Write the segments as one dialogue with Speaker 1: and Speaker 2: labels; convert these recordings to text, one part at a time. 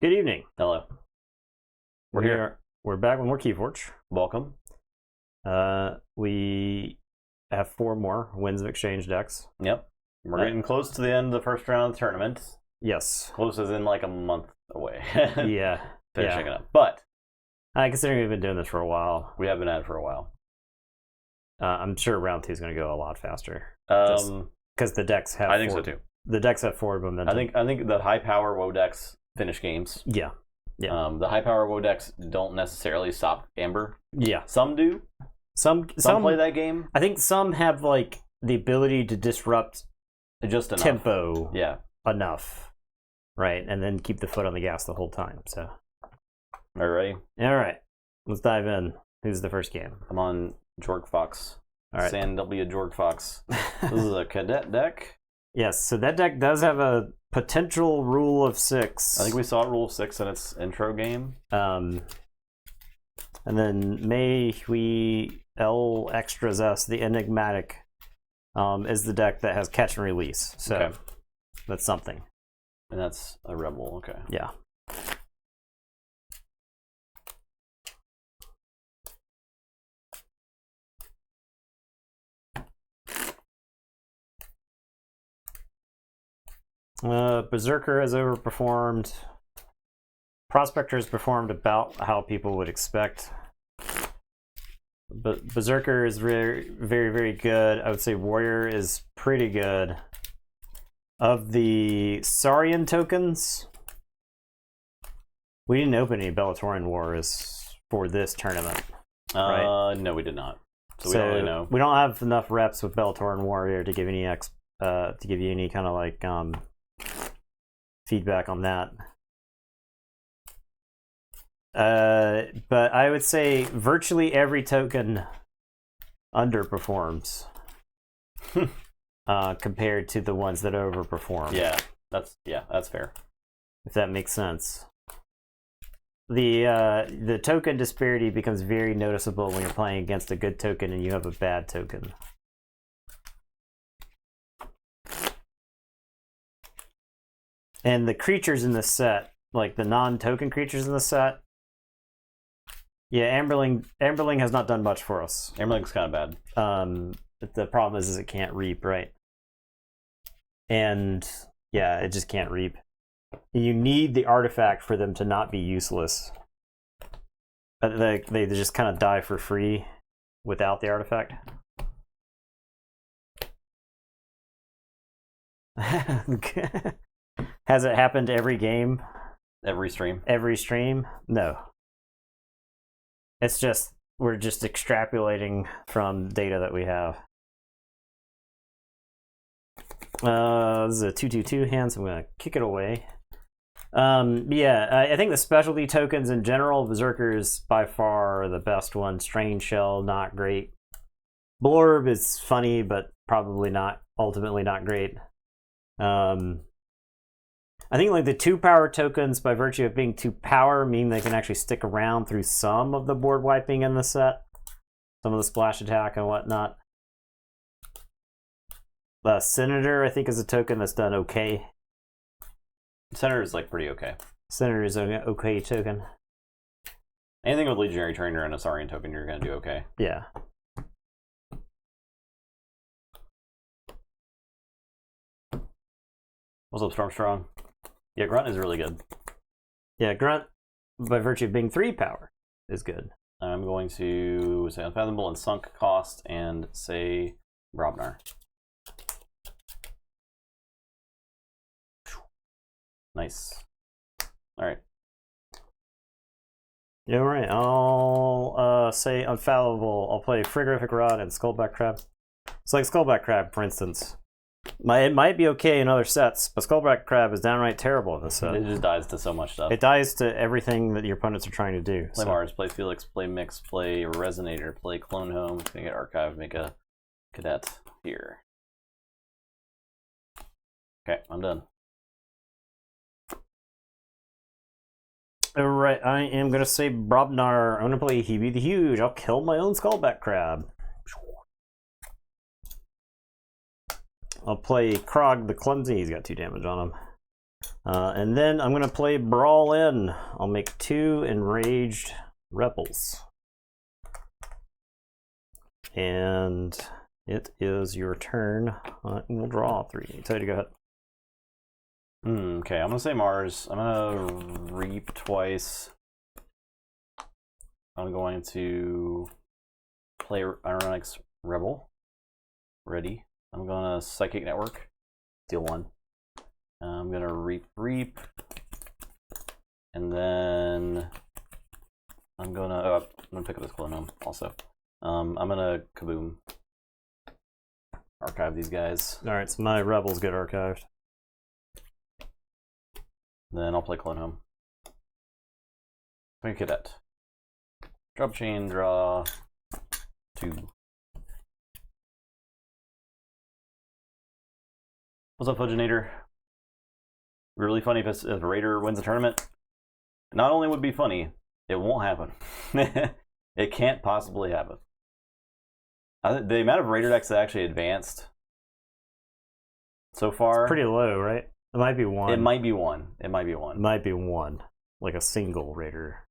Speaker 1: Good evening.
Speaker 2: Hello.
Speaker 1: We're here. We're back with more Keyforge.
Speaker 2: Welcome.
Speaker 1: We have 4 more Winds of Exchange decks.
Speaker 2: Yep. We're getting close to the end of the first round of the tournament.
Speaker 1: Yes.
Speaker 2: Close as in like a month away.
Speaker 1: Yeah.
Speaker 2: Finishing it up. But
Speaker 1: considering we've been doing this for a while,
Speaker 2: we have been at it for a while.
Speaker 1: I'm sure round 2 is going to go a lot faster. Because the decks have.
Speaker 2: I think so too.
Speaker 1: The decks have forward momentum.
Speaker 2: I think the high power WoW decks finish games.
Speaker 1: Yeah.
Speaker 2: The high power WoW decks don't necessarily stop Amber.
Speaker 1: Yeah.
Speaker 2: Some do. Some play that game.
Speaker 1: I think some have like the ability to disrupt
Speaker 2: just enough.
Speaker 1: tempo.
Speaker 2: Yeah.
Speaker 1: Enough. Right, and then keep the foot on the gas the whole time. So.
Speaker 2: Are you ready?
Speaker 1: All right. Let's dive in. Who's the first game?
Speaker 2: I'm on Jorg Fox.
Speaker 1: All right.
Speaker 2: Sand W Jorg Fox. This is a cadet deck.
Speaker 1: Yes, so that deck does have a potential rule of 6.
Speaker 2: I think we saw rule 6 in its intro game.
Speaker 1: And then May we L Extras Us, the Enigmatic, is the deck that has catch and release. So
Speaker 2: okay.
Speaker 1: That's something.
Speaker 2: And that's a rebel, okay.
Speaker 1: Yeah. Berserker has overperformed. Prospector has performed about how people would expect. But Berserker is very, very, very good. I would say Warrior is pretty good. Of the Saurian tokens, we didn't open any Bellatorian Wars for this tournament. Right?
Speaker 2: No, we did not. So we don't really know.
Speaker 1: We don't have enough reps with Bellatorian Warrior to give any to give you any kind of like feedback on that. But I would say virtually every token underperforms compared to the ones that overperform.
Speaker 2: Yeah, that's fair.
Speaker 1: If that makes sense. The token disparity becomes very noticeable when you're playing against a good token and you have a bad token. And the creatures in this set, like the non-token creatures in the set, yeah, Amberling has not done much for us.
Speaker 2: Amberling's kind of bad.
Speaker 1: But the problem is it can't reap, right? And yeah, it just can't reap. You need the artifact for them to not be useless. They just kind of die for free without the artifact. Has it happened every game?
Speaker 2: Every stream?
Speaker 1: Every stream? No. It's just, we're just extrapolating from data that we have. This is a 2/2/2 hand, so I'm going to kick it away. I think the specialty tokens in general, Berserker is by far the best one. Strange Shell, not great. Blorb is funny, but probably not, ultimately not great. I think like the 2-power tokens, by virtue of being 2-power, mean they can actually stick around through some of the board wiping in the set. Some of the splash attack and whatnot. Senator, I think, is a token that's done okay.
Speaker 2: Senator is like pretty okay.
Speaker 1: Senator is an okay token.
Speaker 2: Anything with Legionary Trainer and a Saurian token, you're going to do okay.
Speaker 1: Yeah.
Speaker 2: What's up, Stormstrong? Yeah, Grunt is really good.
Speaker 1: Yeah, Grunt, by virtue of being 3-power, is good.
Speaker 2: I'm going to say Unfathomable and Sunk Cost and say Brobnar. Nice. All right.
Speaker 1: Yeah, right. I'll say Unfallible. I'll play Frigorific Rod and Skullback Crab. It's like Skullback Crab, for instance. It might be okay in other sets, but Skullback Crab is downright terrible in this set.
Speaker 2: It just dies to so much stuff.
Speaker 1: It dies to everything that your opponents are trying to do.
Speaker 2: Play Mars, play Felix, play Mix, play Resonator, play Clone Home, make it Archive, make a Cadet here. Okay, I'm done.
Speaker 1: Alright, I am going to say Brobnar. I'm going to play Hebe the Huge. I'll kill my own Skullback Crab. I'll play Krog the Clumsy. He's got 2 damage on him. And then I'm going to play Brawl In. I'll make 2 Enraged Rebels. And it is your turn. We'll draw 3. Tell you to go ahead.
Speaker 2: Okay, I'm going to say Mars. I'm going to Reap twice. I'm going to play Ironix Rebel. Ready. I'm going to Psychic Network. Deal 1. I'm going to Reap. And then I'm going to pick up this Clone Home also. I'm going to Kaboom. Archive these guys.
Speaker 1: Alright, so my Rebels get archived.
Speaker 2: Then I'll play Clone Home. Swing Cadet. Drop chain, draw 2. What's up, Fudgenator? Really funny if a Raider wins a tournament. Not only would it be funny, it won't happen. It can't possibly happen. The amount of Raider decks that actually advanced so far,
Speaker 1: It's pretty low, right? It might be 1.
Speaker 2: It might be 1. It might be 1.
Speaker 1: It might be 1. Like a single Raider.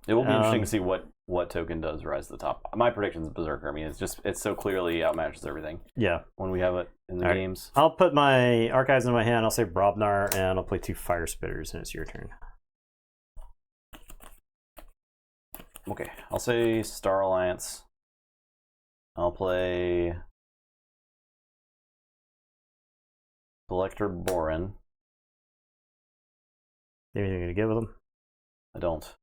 Speaker 2: It will be interesting to see what token does rise to the top. My prediction is Berserker. I mean, it's so clearly outmatches everything.
Speaker 1: Yeah.
Speaker 2: When we have it in the games.
Speaker 1: I'll put my archives in my hand. I'll say Brobnar, and I'll play 2 Fire Spitters, and it's your turn.
Speaker 2: Okay, I'll say Star Alliance. I'll play Collector Borin.
Speaker 1: Anything to give with them?
Speaker 2: I don't.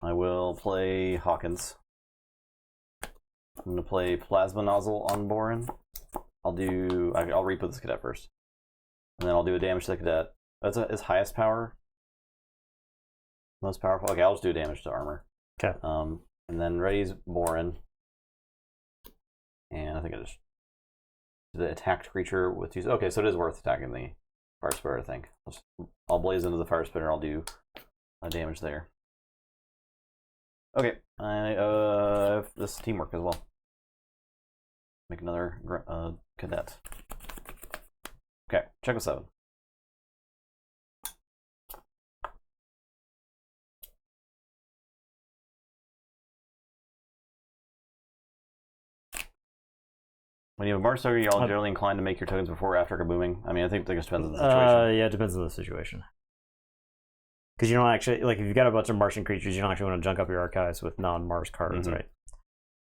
Speaker 2: I will play Hawkins. I'm going to play Plasma Nozzle on Borin. I'll re-put this cadet first. And then I'll do a damage to the cadet. That's his highest power. Most powerful. Okay, I'll just do damage to armor.
Speaker 1: Okay.
Speaker 2: And then ready's Borin. And I think I just do the attacked creature with 2. Okay, so it is worth attacking the Fire Spitter, I think. I'll blaze into the Fire Spitter. I'll do damage there. Okay, this is teamwork as well. Make another cadet. Okay, check with 7. When you have Mars Token, you're all generally inclined to make your tokens before or after kabooming. I mean, I think it depends on the situation.
Speaker 1: Yeah, it depends on the situation. Because you don't actually, like, if you've got a bunch of Martian creatures, you don't actually want to junk up your archives with non-Mars cards, right?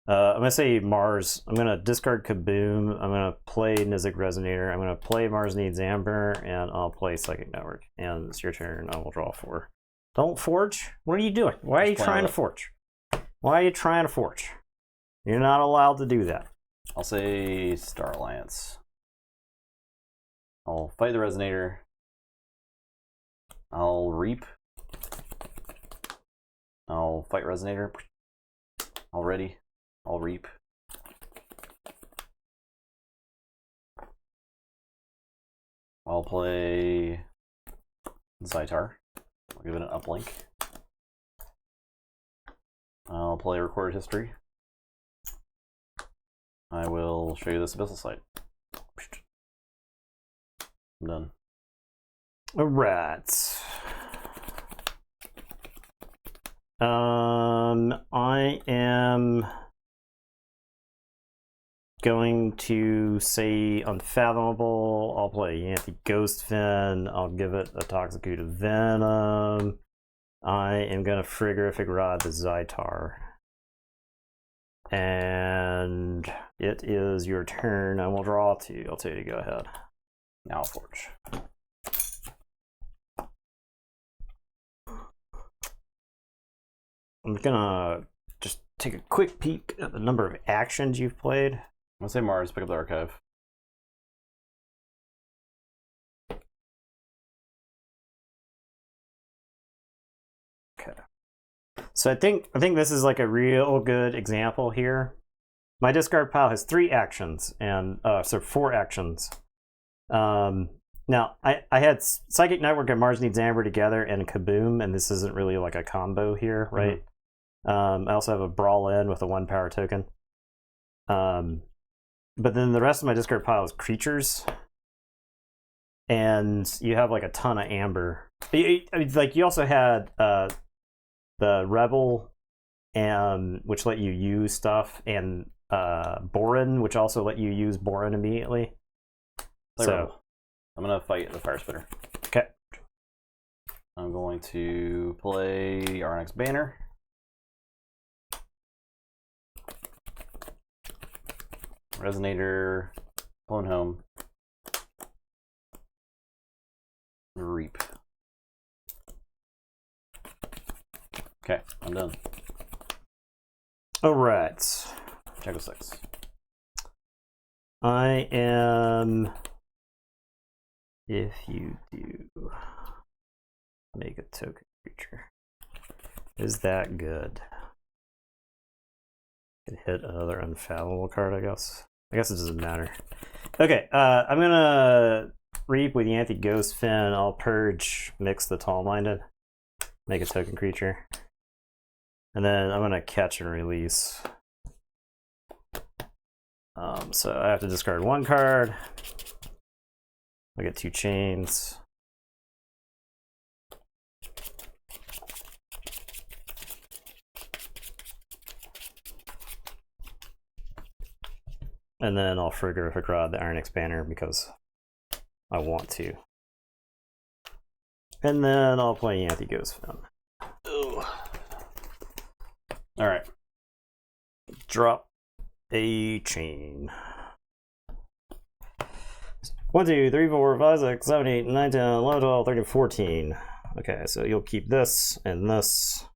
Speaker 1: I'm going to say Mars. I'm going to discard Kaboom. I'm going to play Nizic Resonator. I'm going to play Mars Needs Amber, and I'll play Psychic Network. And it's your turn. I will draw 4. Don't forge? What are you doing? Why are you trying to forge? Why are you trying to forge? You're not allowed to do that.
Speaker 2: I'll say Star Alliance. I'll fight the Resonator. I'll Reap. I'll fight Resonator. Already. I'll Reap. I'll play Zytar. I'll give it an uplink. I'll play Recorded History. I will show you this Abyssal Site. I'm done.
Speaker 1: Alright. I am going to say Unfathomable. I'll play Yanthy Ghostfin. I'll give it a Toxicated Venom. I am going to Frigorific Rod the Zytar. And it is your turn. I will draw 2. I'll tell you to go ahead.
Speaker 2: Now I'll forge.
Speaker 1: I'm gonna just take a quick peek at the number of actions you've played.
Speaker 2: I'm gonna say Mars, pick up the archive.
Speaker 1: Okay. So I think this is like a real good example here. My discard pile has 3 actions, and so 4 actions. Now I had Psychic Network and Mars Needs Amber together and Kaboom, and this isn't really like a combo here, right? Mm-hmm. I also have a Brawl In with a 1 power token. but then the rest of my discard pile is creatures. And you have like a ton of amber. Like you also had the Rebel, and which let you use stuff, and Borin, which also let you use Borin immediately.
Speaker 2: So I'm gonna fight the Fire Spitter.
Speaker 1: Okay.
Speaker 2: I'm going to play Arnix Banner. Resonator, Clone Home, Reap. Okay, I'm done.
Speaker 1: All right.
Speaker 2: Check with 6.
Speaker 1: I am. If you do make a token creature, is that good? Can hit another unfathomable card, I guess. I guess it doesn't matter. Okay, I'm gonna Reap with Yanthy Ghost Fin. I'll Purge, mix the Tall Minded, make a token creature, and then I'm gonna catch and release. So I have to discard 1 card. I get 2 chains. And then I'll Frigorific Rod the Arnix Banner because I want to. And then I'll play Yanthy Ghost Fin.
Speaker 2: Alright.
Speaker 1: Drop a chain. 1, 2, 3, 4, 5, 6, 7, 8, 9, 10, 11, 12, 13, 14. Okay, so you'll keep this, and this,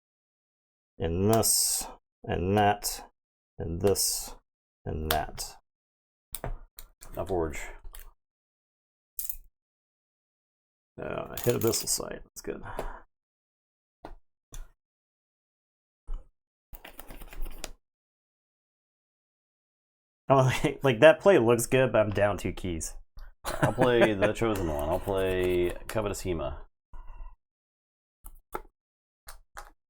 Speaker 1: and this, and that, and this, and that.
Speaker 2: Now Forge.
Speaker 1: I hit Abyssal Sight. That's good. Oh, like that play looks good, but I'm down 2 keys.
Speaker 2: I'll play the Chosen One. I'll play Covetous Hema.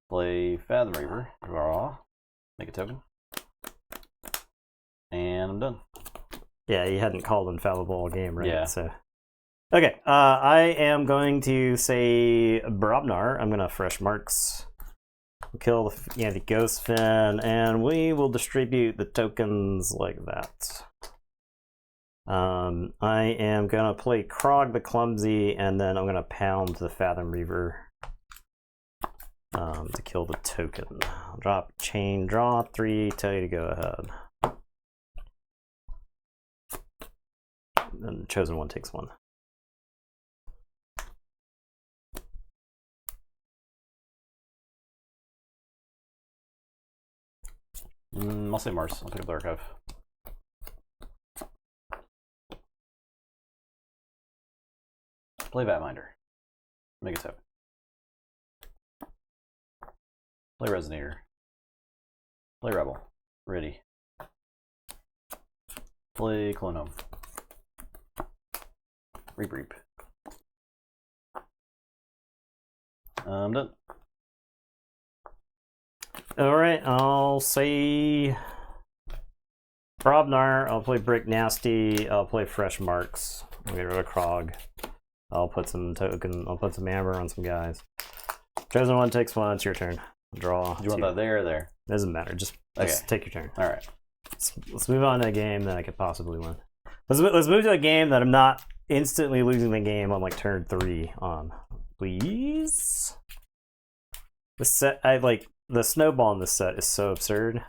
Speaker 2: Play Fathom Reaver. Draw. Make a token. And I'm done.
Speaker 1: Yeah, you hadn't called Infallible all game, right?
Speaker 2: Yeah.
Speaker 1: So. Okay, I am going to say Brobnar. I'm going to Fresh Marks. Kill the Yanthy Ghost Fin, and we will distribute the tokens like that. I am going to play Krog the Clumsy, and then I'm going to pound the Fathom Reaver to kill the token. I'll drop chain, draw 3, tell you to go ahead. And the Chosen One takes 1.
Speaker 2: I'll say Mars. I'll pick up the Archive. Play Vatminder. Make a token. Play Resonator. Play Rebel. Ready. Play Clone Home. Reap. I'm done.
Speaker 1: Alright, I'll say Brobnar, I'll play Brick Nasty, I'll play Fresh Marks, I'll get rid of Krog. I'll put some amber on some guys. Chosen One takes 1, it's your turn. Draw.
Speaker 2: Do you want that there or there?
Speaker 1: Doesn't matter, just take your turn.
Speaker 2: Alright.
Speaker 1: Let's move on to a game that I could possibly win. Let's move to a game that I'm not instantly losing the game on like turn 3 on. Please? This set, the snowball in this set is so absurd.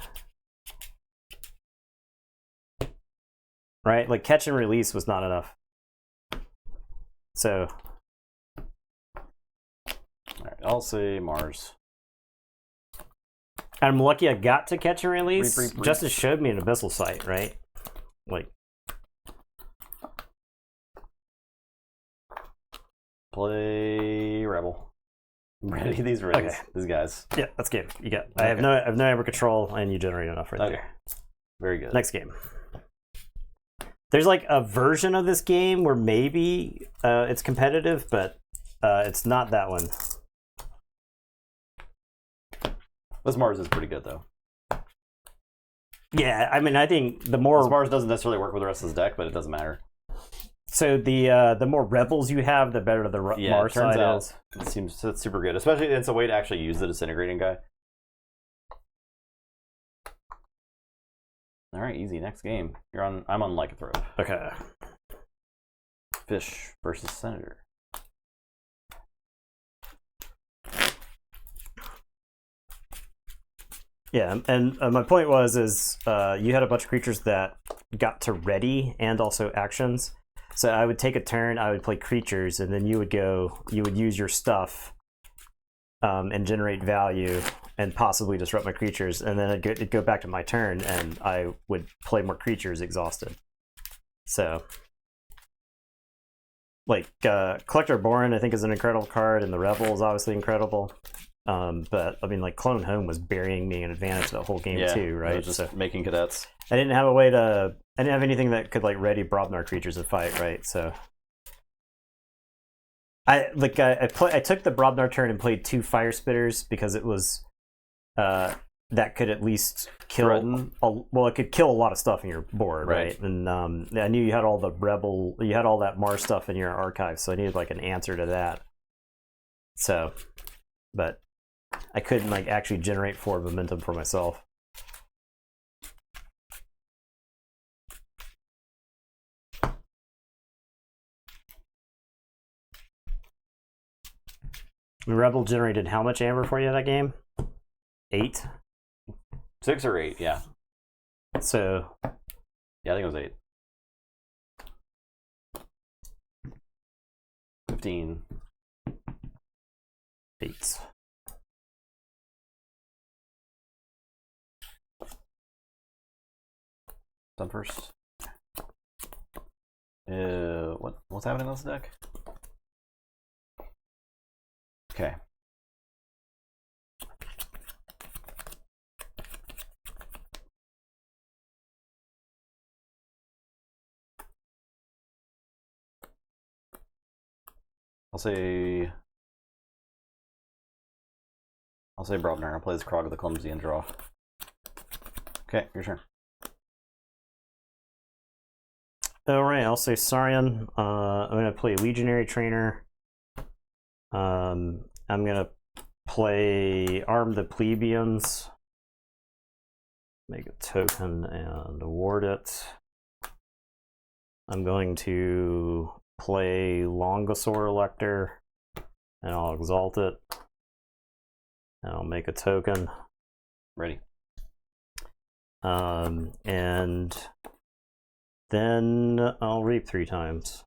Speaker 1: Right? Like, catch and release was not enough. So.
Speaker 2: Alright, I'll say Mars.
Speaker 1: I'm lucky I got to catch and release.
Speaker 2: Reap.
Speaker 1: Justice showed me an Abyssal Sight, right? Like.
Speaker 2: Play Rebel. Ready these ready.
Speaker 1: Okay.
Speaker 2: These guys.
Speaker 1: Yeah, that's game. You got.
Speaker 2: Okay.
Speaker 1: I have no amber control, and you generate enough right there.
Speaker 2: Very good.
Speaker 1: Next game. There's like a version of this game where maybe it's competitive, but it's not that one.
Speaker 2: This Mars is pretty good though.
Speaker 1: Yeah, I mean, I think the more
Speaker 2: Mars doesn't necessarily work with the rest of his deck, but it doesn't matter.
Speaker 1: So the more rebels you have, the better the Mars side is.
Speaker 2: It seems that's super good, especially it's a way to actually use the disintegrating guy. All right, easy. Next game. I'm on Lycanthrope.
Speaker 1: Okay.
Speaker 2: Fish versus Senator.
Speaker 1: Yeah, and my point is you had a bunch of creatures that got to ready and also actions. So I would take a turn, I would play creatures, and then you would use your stuff and generate value and possibly disrupt my creatures, and then it'd go back to my turn, and I would play more creatures exhausted. So, like, Collector Born, I think, is an incredible card, and the Rebel is obviously incredible. But I mean, like, Clone Home was burying me in advantage the whole game too, right?
Speaker 2: Just making cadets.
Speaker 1: I didn't have a way to. I didn't have anything that could like ready Brobnar creatures and fight, right? So I took the Brobnar turn and played 2 Fire Spitters because it was that could at least kill. It could kill a lot of stuff in your board, right? And I knew you had all that Mars stuff in your archive, so I needed like an answer to that. So, but I couldn't like actually generate 4 momentum for myself. Rebel generated how much amber for you that game? 8?
Speaker 2: 6 or 8, yeah.
Speaker 1: So
Speaker 2: yeah, I think it was 8. 15.
Speaker 1: 8.
Speaker 2: Done first. What's happening in this deck? Okay. I'll say Brobnar. I'll play this Krog of the Clumsy and draw. Okay, your turn.
Speaker 1: All right, I'll say Saurian. I'm gonna play Legionary Trainer. I'm gonna play Arm the Plebeians. Make a token and award it. I'm going to play Longosaur Elector, and I'll exalt it. And I'll make a token.
Speaker 2: Ready.
Speaker 1: And then I'll reap 3 times.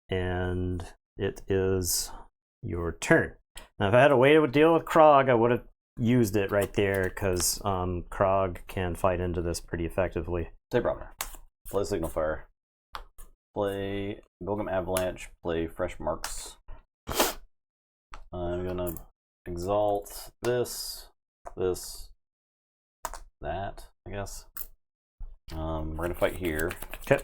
Speaker 1: And it is your turn. Now, if I had a way to deal with Krog, I would have used it right there, because Krog can fight into this pretty effectively.
Speaker 2: Say Brobnar. Play Signal Fire. Play Bilgam Avalanche. Play Fresh Marks. I'm gonna exalt this, that, I guess. We're gonna fight here.
Speaker 1: Okay.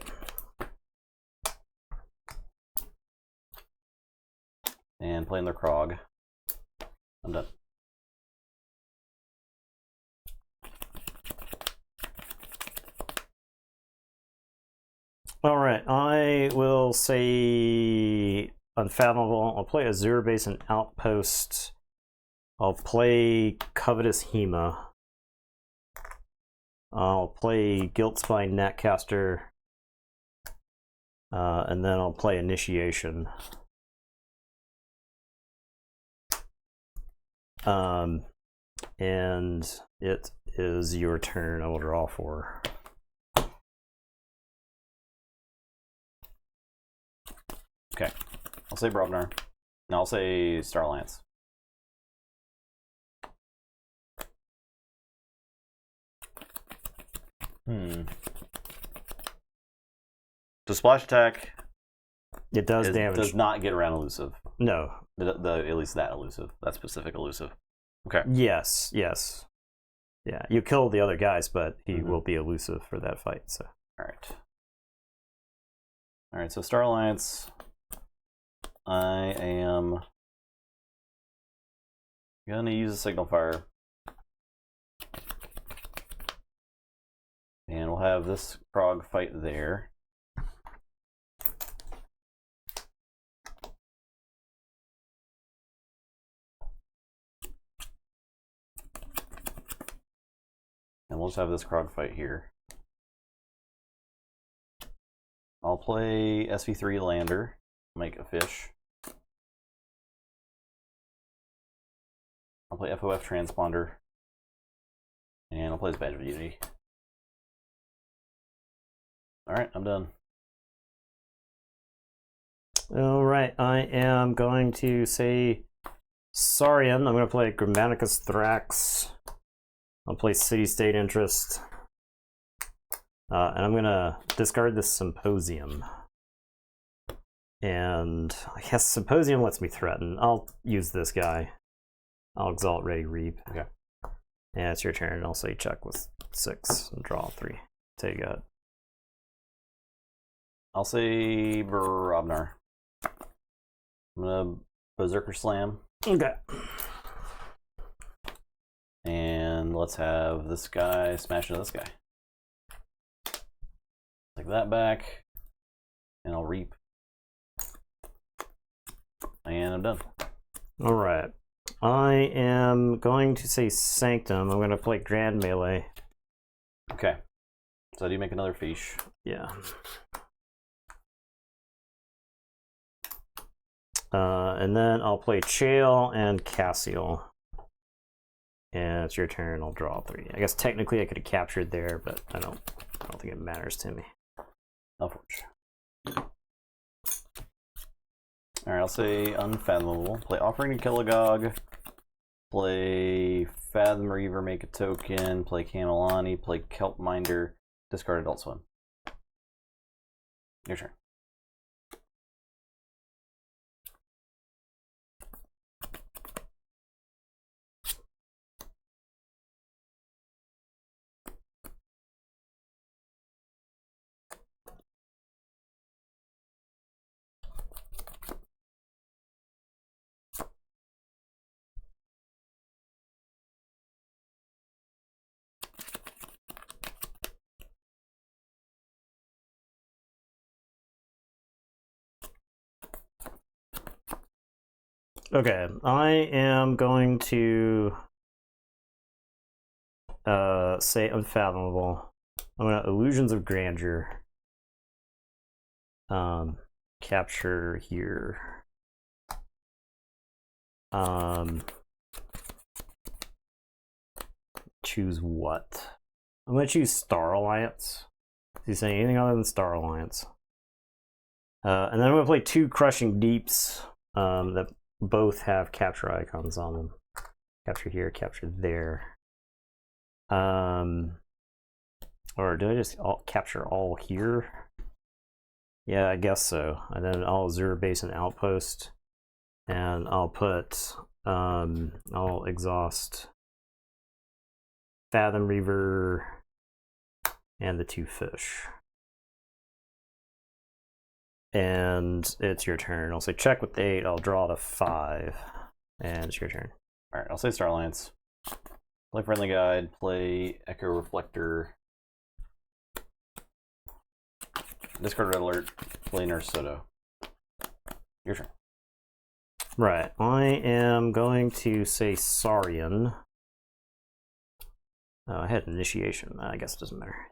Speaker 2: And playing their Krog. I'm done.
Speaker 1: All right, I will say Unfathomable. I'll play Azure Basin Outpost. I'll play Covetous Hema. I'll play Guiltspine Netcaster. And then I'll play Initiation. And it is your turn. I will draw 4.
Speaker 2: Okay. I'll say Brobnar. No, I'll say Star Alliance. The splash attack.
Speaker 1: It does damage.
Speaker 2: Does not get around elusive.
Speaker 1: No.
Speaker 2: At least that elusive. That specific elusive. Okay.
Speaker 1: Yes. Yeah, you kill the other guys, but he will be elusive for that fight. So.
Speaker 2: All right. So Star Alliance. I am gonna use a Signal Fire. And we'll have this Krog fight there. And we'll just have this Krog fight here. I'll play SV3 Lander, make a fish. I'll play FOF Transponder. And I'll play his Badge of Unity. Alright, I'm done.
Speaker 1: Alright, I am going to say Saurian. I'm going to play Grammaticus Thrax. I'll play City State Interest. And I'm going to discard this Symposium. And I guess Symposium lets me threaten. I'll use this guy. I'll Exalt Ready Reap.
Speaker 2: Okay.
Speaker 1: And it's your turn. I'll say check with 6 and draw 3. Take it.
Speaker 2: I'll say Brobnar. I'm gonna Berserker Slam.
Speaker 1: Okay.
Speaker 2: And let's have this guy smash into this guy. Take that back. And I'll Reap. And I'm done.
Speaker 1: Alright. I am going to say Sanctum. I'm going to play Grand Melee.
Speaker 2: Okay. So do you make another fish?
Speaker 1: Yeah. And then I'll play Chael and Cassiel. And it's your turn. I'll draw 3. I guess technically I could have captured there, but I don't think it matters to me.
Speaker 2: Alright, I'll say Unfathomable. Play Offering to Kilogog. Play Fathom Reaver, make a token. Play Camelani. Play Kelp Minder. Discard Adult Swim. Your turn.
Speaker 1: Okay, I am going to say Unfathomable. I'm going to Illusions of Grandeur. Capture here. Choose what? I'm going to choose Star Alliance. Is he saying anything other than Star Alliance? And then I'm going to play 2 Crushing Deeps that both have capture icons on them. Capture here, capture there. Or do I just capture all here? Yeah, I guess so. And then I'll Azure Basin Outpost. And I'll put, I'll exhaust Fathom Reaver and the 2 fish. And it's your turn. I'll say check with 8. I'll draw to 5. And it's your turn.
Speaker 2: Alright, I'll say Star Alliance. Play Friendly Guide. Play Echo Reflector. Discard Red Alert. Play Nurse Soto. Your turn.
Speaker 1: Right. I am going to say Saurian. I had Initiation. I guess it doesn't matter.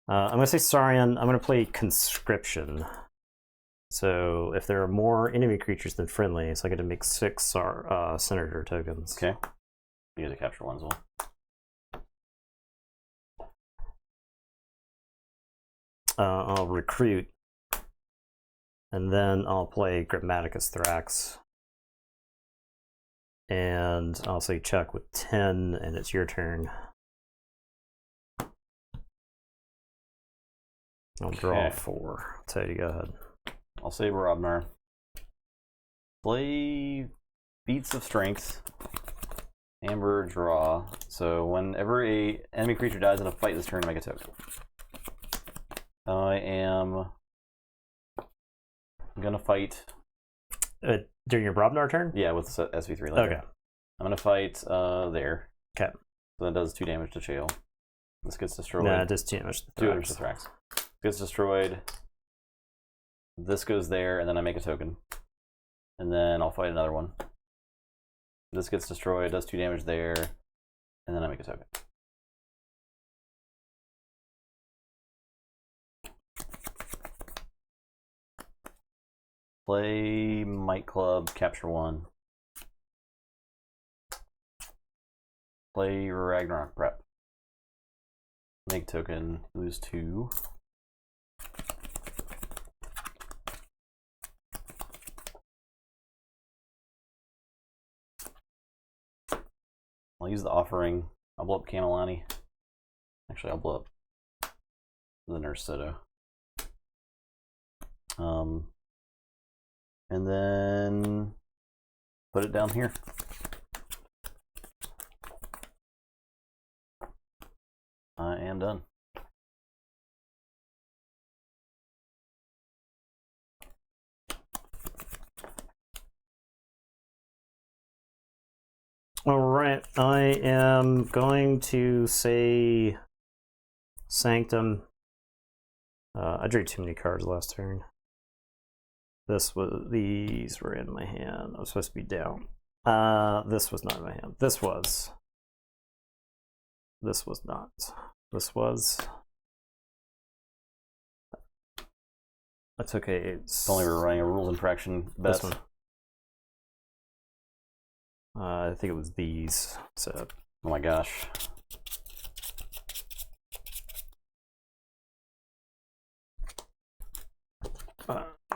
Speaker 1: I'm going to say Saurian. I'm going to play Conscription. So if there are more enemy creatures than friendly, so I get to make 6 Senator tokens.
Speaker 2: Okay. You get to capture one as well.
Speaker 1: I'll recruit. And then I'll play Grammaticus Thrax. And I'll say check with 10, and it's your turn. I'll draw 4. I'll tell you to go ahead.
Speaker 2: I'll say Brobnar. Play Beats of Strength. Amber, draw. So whenever a enemy creature dies in a fight this turn, make a token. I am gonna fight.
Speaker 1: During your Brobnar turn?
Speaker 2: Yeah, with SV3 later.
Speaker 1: Okay.
Speaker 2: I'm gonna fight there.
Speaker 1: Okay.
Speaker 2: So that does 2 damage to Chael. This gets destroyed.
Speaker 1: Nah, just 2 damage to
Speaker 2: Two damage
Speaker 1: Thrax.
Speaker 2: to Thrax. Gets destroyed. This goes there, and then I make a token. And then I'll fight another one. This gets destroyed, does 2 damage there, and then I make a token. Play Might Club, capture 1. Play Ragnarok Prep. Make token, lose 2. I'll use the offering. I'll blow up Camelani. Actually, I'll blow up the Nurse Soto. And then put it down here. I am done.
Speaker 1: All right, I am going to say Sanctum. I drew too many cards last turn. These were in my hand. I was supposed to be down. This was not in my hand. This was. This was not. This was. I took a.
Speaker 2: If only we're running a rules infraction best.
Speaker 1: This one. I think it was these. So.
Speaker 2: Oh my gosh.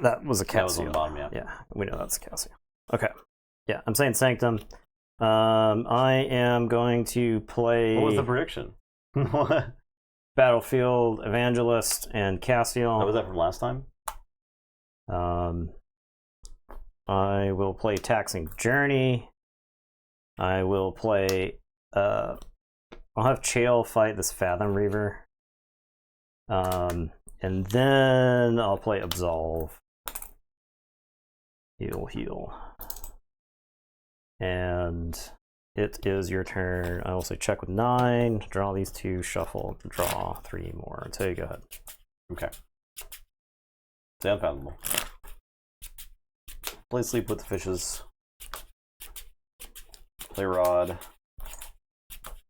Speaker 1: That was a Casio.
Speaker 2: That was on the bottom, yeah.
Speaker 1: Yeah, we know that's a Casio. Okay. Yeah, I'm saying Sanctum. I am going to play.
Speaker 2: What was the prediction? What?
Speaker 1: Battlefield, Evangelist, and Cassiel.
Speaker 2: Was that from last time?
Speaker 1: I will play Taxing Journey. I will play. I'll have Chael fight this Fathom Reaver. And then I'll play Absolve. Heal. And it is your turn. I will say check with 9, draw these 2, shuffle, draw 3 more. So you go ahead.
Speaker 2: Okay. It's unfathomable. Play Sleep with the Fishes. Play Rod.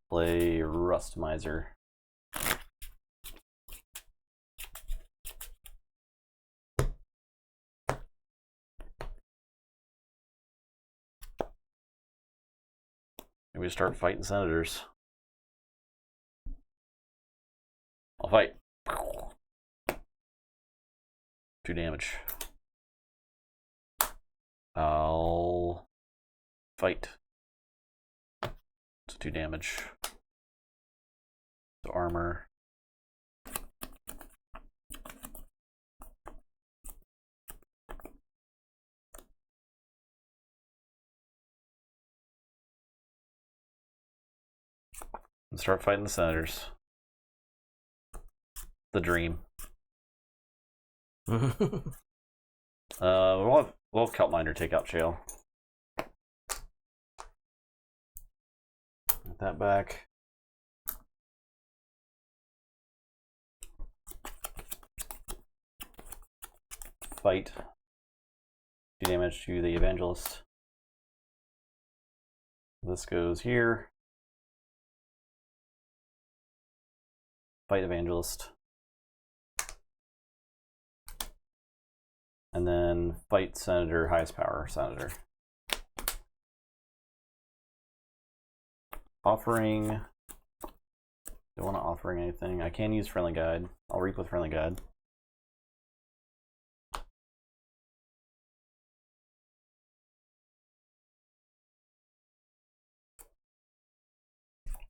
Speaker 2: Play Rust Miser. We start fighting senators. I'll fight. 2 damage. I'll fight. It's 2 damage. So armor. And start fighting the senators. The dream. We'll have Kelpminder take out Chael. Get that back. Fight. 2 damage to the Evangelist. This goes here. Fight Evangelist. And then fight Senator, highest power Senator. Offering. Don't want to offering anything. I can use Friendly Guide. I'll reap with Friendly Guide.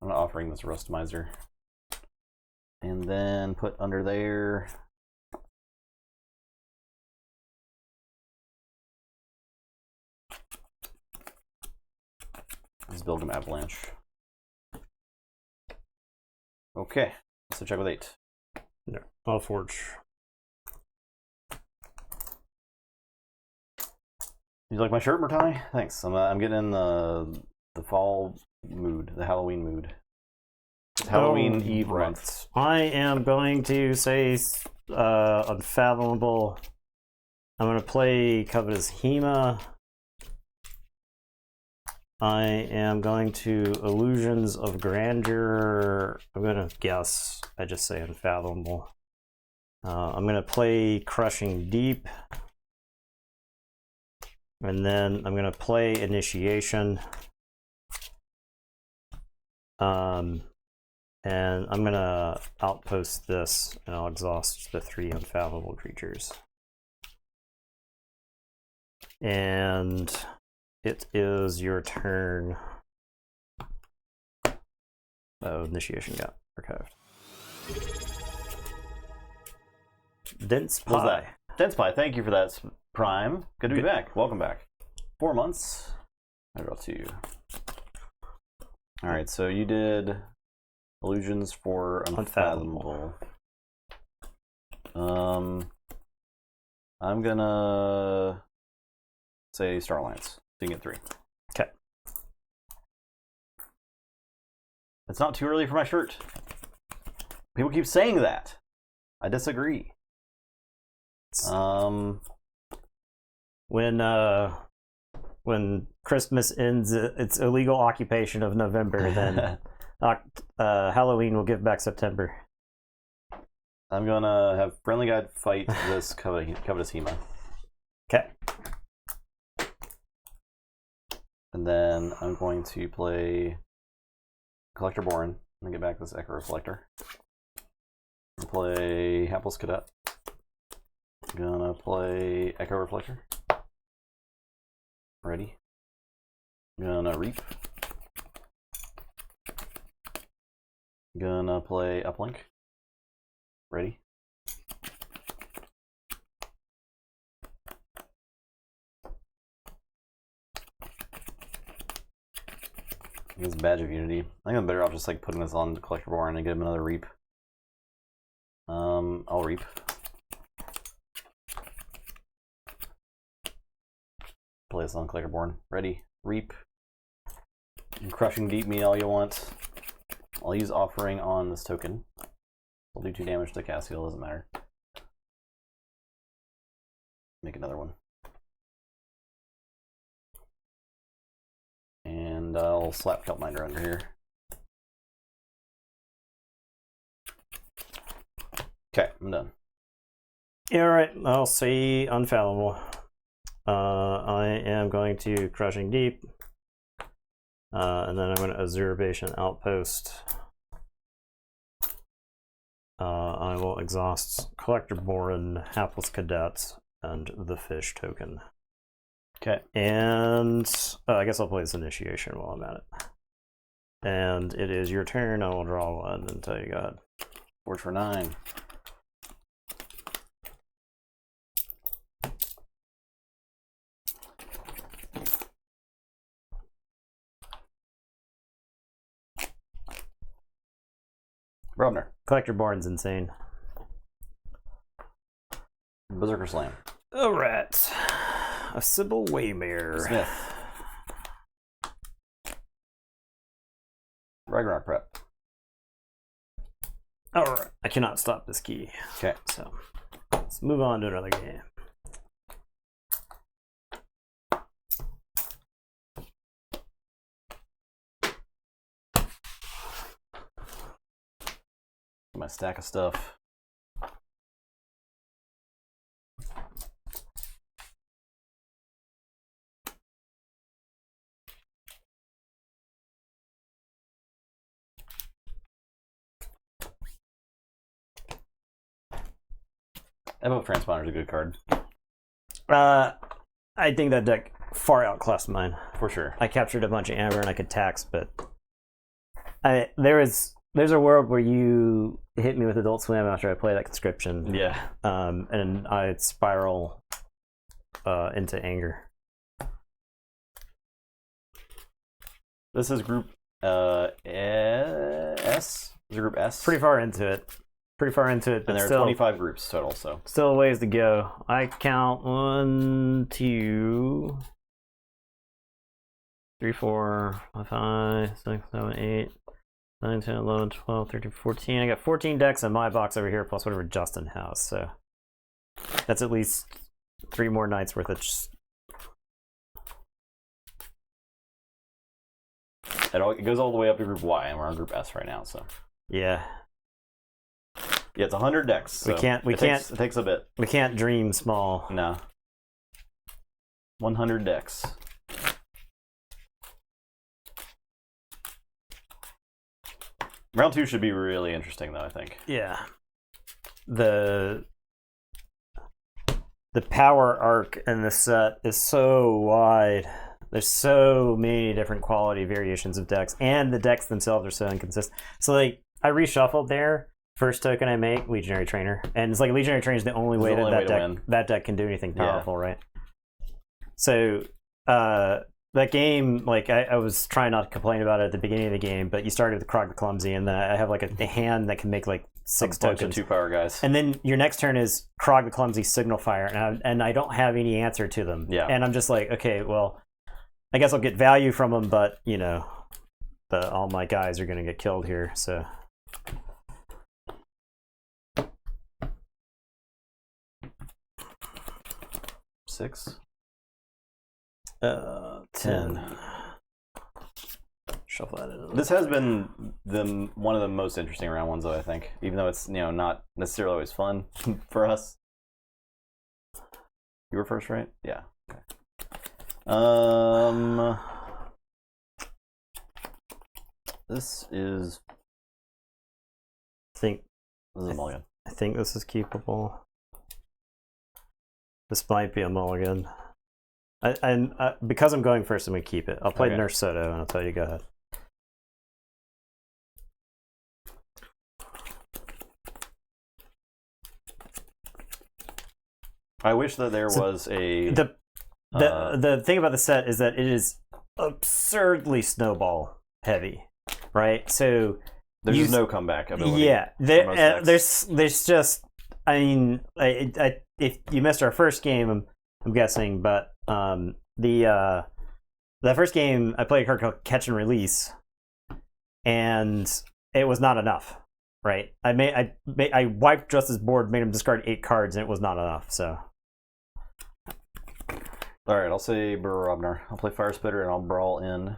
Speaker 2: I'm not offering this Rust Miser. And then put under there. Let's build an Avalanche. Okay, so check with 8.
Speaker 1: Yeah, I'll forge.
Speaker 2: You like my shirt, Murtai? Thanks. I'm getting in the fall mood, the Halloween mood. It's Halloween Eve month.
Speaker 1: I am going to say Unfathomable. I'm going to play Covetous Hema. I am going to Illusions of Grandeur. I'm going to guess. I just say Unfathomable. I'm going to play Crushing Deep. And then I'm going to play Initiation. And I'm going to outpost this, and I'll exhaust the 3 Unfathomable creatures. And it is your turn. Oh, Initiation got archived. Dense Pie.
Speaker 2: Dense Pie, thank you for that, Prime. Good to be back. Welcome back. 4 months. I draw 2. Alright, so you did Illusions for Unfathomable. I'm gonna say Star Alliance. So you can get 3.
Speaker 1: Okay.
Speaker 2: It's not too early for my shirt. People keep saying that. I disagree.
Speaker 1: When Christmas ends its illegal occupation of November, then Halloween will give back September.
Speaker 2: I'm gonna have Friendly Guide fight this Covetous Hema.
Speaker 1: Okay.
Speaker 2: And then I'm going to play Collector Borin and get back this Echo Reflector. I'm gonna play Hapless Cadet. I'm gonna play Echo Reflector. Ready. I'm gonna Reap. I'm gonna play Uplink. Ready. It's Badge of Unity. I think I'm better off just like putting this on the Collector Borin and get him another Reap. I'll Reap. Play this on Collector Borin. Ready. Reap. Crushing Deep me all you want. I'll use Offering on this token. I'll do 2 damage to Cassiel, doesn't matter. Make another one. And I'll slap Kelpminder under here. Okay, I'm done.
Speaker 1: Yeah, alright, I'll say Unfathomable. I am going to Crushing Deep. And then I'm going to Azurbation Outpost. I will exhaust Collector Borin, Hapless Cadet, and the Fish token.
Speaker 2: Okay.
Speaker 1: And I guess I'll play this Initiation while I'm at it. And it is your turn. I will draw 1 and tell you go ahead.
Speaker 2: Forge for 9. Robner.
Speaker 1: Collector Borin's insane.
Speaker 2: Berserker Slam.
Speaker 1: Alright. A Sybil Waymare.
Speaker 2: Smith. Ragnarok Prep.
Speaker 1: Alright. I cannot stop this key.
Speaker 2: Okay.
Speaker 1: So let's move on to another game.
Speaker 2: My stack of stuff. Evo Transponder is a good card.
Speaker 1: I think that deck far outclassed mine.
Speaker 2: For sure.
Speaker 1: I captured a bunch of amber and I could tax, but there's a world where you hit me with Adult Swim after I play that conscription.
Speaker 2: Yeah.
Speaker 1: And I spiral into anger.
Speaker 2: This is group S. Is it group S?
Speaker 1: Pretty far into it. But
Speaker 2: and there are
Speaker 1: still,
Speaker 2: 25 groups total, so.
Speaker 1: Still a ways to go. I count 1, 2, 3, 4, 5, 6, 7, 8. 9, 10, 11, 12, 13, 14. I got 14 decks in my box over here, plus whatever Justin has. So that's at least 3 more nights worth of just...
Speaker 2: It goes all the way up to Group Y, and we're on Group S right now. So
Speaker 1: yeah,
Speaker 2: it's 100 decks. So it takes a bit.
Speaker 1: We can't dream small.
Speaker 2: No. 100 decks. Round 2 should be really interesting, though, I think.
Speaker 1: Yeah. The power arc in the set is so wide. There's so many different quality variations of decks, and the decks themselves are so inconsistent. So, like, I reshuffled there. First token I make, Legionary Trainer. And it's like Legionary Trainer is the only way that deck can do anything powerful, right? So, that game, like, I was trying not to complain about it at the beginning of the game, but you started with Krog the Clumsy, and then I have, like, a hand that can make, like, 6 tokens.
Speaker 2: Of 2-power guys.
Speaker 1: And then your next turn is Krog the Clumsy, Signal Fire, and I don't have any answer to them.
Speaker 2: Yeah.
Speaker 1: And I'm just like, okay, well, I guess I'll get value from them, but, you know, all my guys are going to get killed here, so...
Speaker 2: Six.
Speaker 1: 10. Shuffle that in.
Speaker 2: This has been one of the most interesting round ones, though, I think. Even though it's, not necessarily always fun for us. You were first, right? Yeah. Okay. This is...
Speaker 1: This
Speaker 2: is a mulligan.
Speaker 1: I think this is keepable. This might be a mulligan. Because I'm going first, I'm going to keep it. I'll play Nurse Soto, and I'll tell you, go ahead.
Speaker 2: I wish that there was a...
Speaker 1: The thing about the set is that it is absurdly snowball heavy, right? So
Speaker 2: there's no comeback ability.
Speaker 1: Yeah, there's just... I mean, if you missed our first game, I'm guessing, but the first game I played a card called Catch and Release, and it was not enough, right? I wiped Justice's board, made him discard 8 cards, and it was not enough. So,
Speaker 2: all right, I'll say Burrow Robner. I'll play Fire Spitter, and I'll brawl in,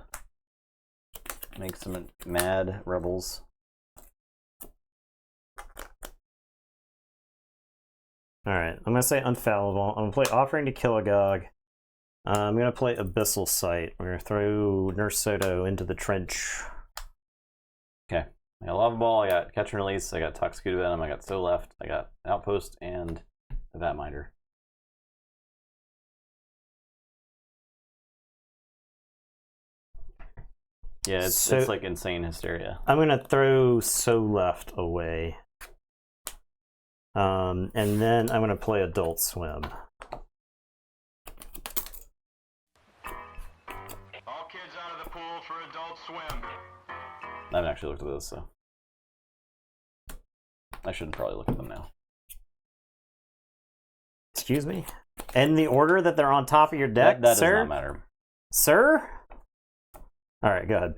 Speaker 2: make some mad rebels.
Speaker 1: All right, I'm going to say Unfallible. I'm going to play Offering to Kilagog. I'm going to play Abyssal Sight. We're going to throw Nurse Soto into the trench.
Speaker 2: Okay. I got Lava Ball, I got Catch and Release, I got Toxicity Venom, I got So Left, I got Outpost, and the Vatminder. Yeah, it's like insane hysteria.
Speaker 1: I'm going to throw So Left away. And then I'm going to play Adult Swim.
Speaker 3: All kids out of the pool for Adult Swim.
Speaker 2: I haven't actually looked at those, so I should probably look at them now.
Speaker 1: Excuse me? In the order that they're on top of your deck,
Speaker 2: that
Speaker 1: sir?
Speaker 2: does not matter.
Speaker 1: Sir? All right, go ahead.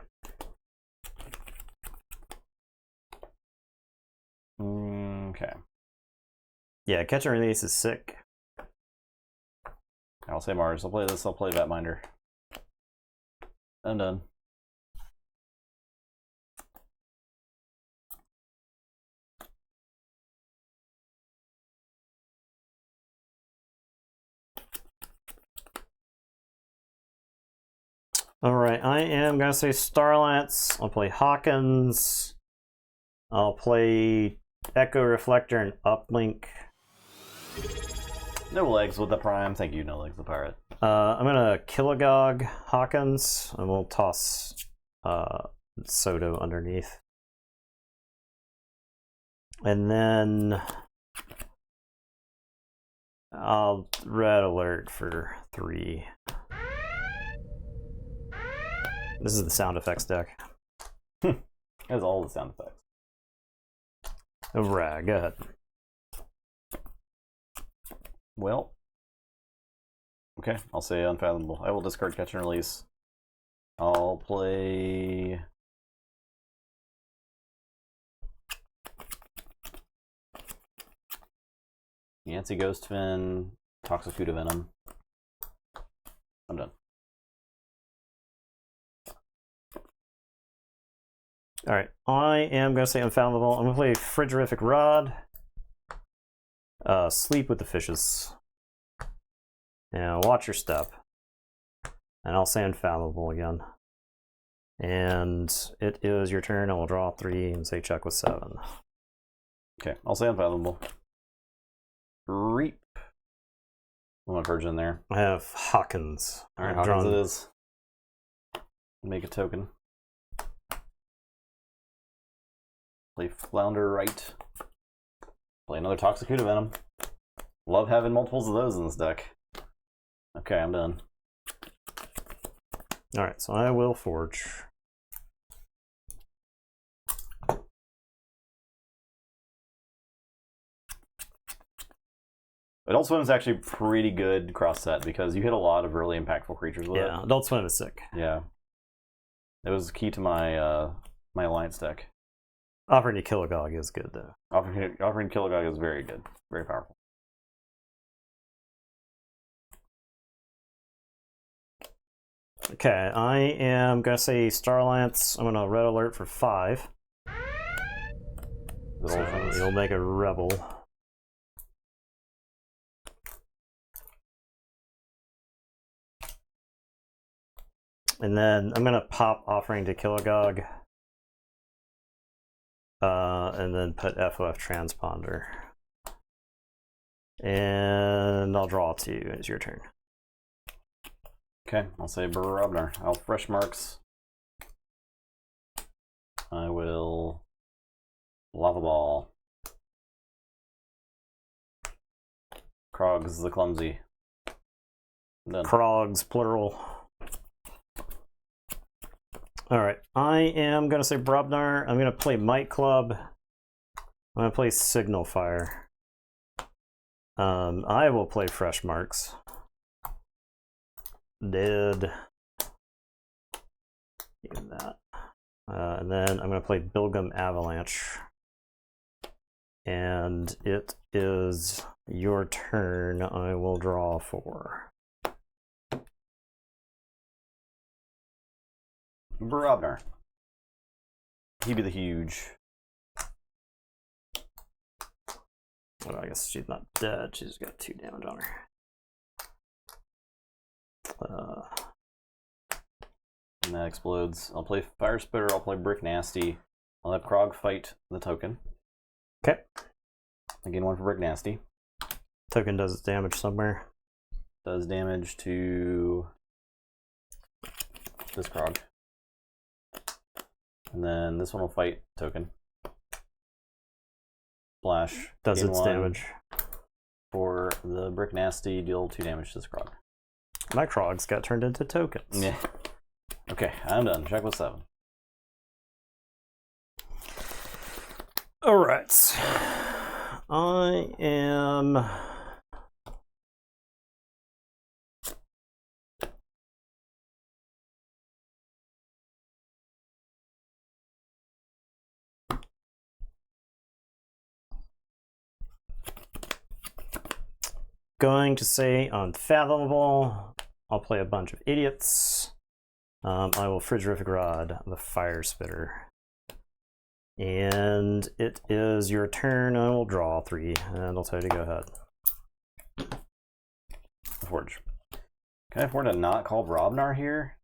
Speaker 2: Okay.
Speaker 1: Yeah, Catch and Release is sick.
Speaker 2: I'll say Mars. I'll play this. I'll play Vatminder. I'm done.
Speaker 1: All right, I am going to say Starlance. I'll play Hawkins. I'll play Echo Reflector and Uplink.
Speaker 2: No legs with the Prime. Thank you, no legs with the Pirate.
Speaker 1: I'm going to Kilagog Hawkins, and we'll toss Soto underneath. And then I'll Red Alert for 3. This is the sound effects deck.
Speaker 2: Has all the sound effects.
Speaker 1: Right, go ahead.
Speaker 2: Well, okay, I'll say Unfathomable. I will discard Catch and Release. I'll play Yancey Ghostfin, Toxicuda Venom. I'm done.
Speaker 1: Alright, I am going to say Unfathomable. I'm going to play Frigorific Rod. Sleep with the Fishes. Now, watch your step. And I'll say Unfathomable again. And it is your turn. I will draw 3 and say check with 7.
Speaker 2: Okay, I'll say Unfathomable. Reap. What cards in there?
Speaker 1: I have Hawkins.
Speaker 2: Alright, Hawkins it is. Make a token. Play Flounder Right. Play another Toxicuda Venom. Love having multiples of those in this deck. Okay, I'm done.
Speaker 1: Alright, so I will forge.
Speaker 2: Adult Swim is actually pretty good cross set because you hit a lot of really impactful creatures with it.
Speaker 1: Yeah, Adult Swim is sick.
Speaker 2: Yeah. It was key to my my Alliance deck.
Speaker 1: Offering to Kilogog is good though.
Speaker 2: Offering Kilogog is very good. Very powerful.
Speaker 1: Okay, I am going to say Starlance. I'm going to red alert for 5. So you'll make a rebel. And then I'm going to pop Offering to Kilogog. And then put FOF Transponder. And I'll draw 2. It's your turn.
Speaker 2: Okay, I'll say Barabnar. I'll fresh marks. I will Lava Ball. Krogs the Clumsy. Done.
Speaker 1: Krogs, plural. Alright, I am going to say Brobnar. I'm going to play Might Club. I'm going to play Signal Fire. I will play Fresh Marks. Dead. Even that. And then I'm going to play Bilgum Avalanche. And it is your turn. I will draw 4.
Speaker 2: Barabnar. He be the huge.
Speaker 1: Well, I guess she's not dead. She's got 2 damage on her.
Speaker 2: And that explodes. I'll play Fire Spitter. I'll play Brick Nasty. I'll have Krog fight the token.
Speaker 1: Okay.
Speaker 2: I gain 1 for Brick Nasty.
Speaker 1: Token does its damage somewhere.
Speaker 2: Does damage to this Krog. And then this one will fight token. Splash.
Speaker 1: Does
Speaker 2: gain
Speaker 1: its
Speaker 2: 1
Speaker 1: damage.
Speaker 2: For the Brick Nasty, deal 2 damage to this Krog.
Speaker 1: My Krogs got turned into tokens.
Speaker 2: Yeah. Okay, I'm done. Check with 7.
Speaker 1: Alright. I am... going to say Unfathomable. I'll play a bunch of idiots. I will Frigorific Rod, the Fire Spitter. And it is your turn. I will draw 3, and I'll tell you to go ahead.
Speaker 2: Forge. Can I afford to not call Brobnar here?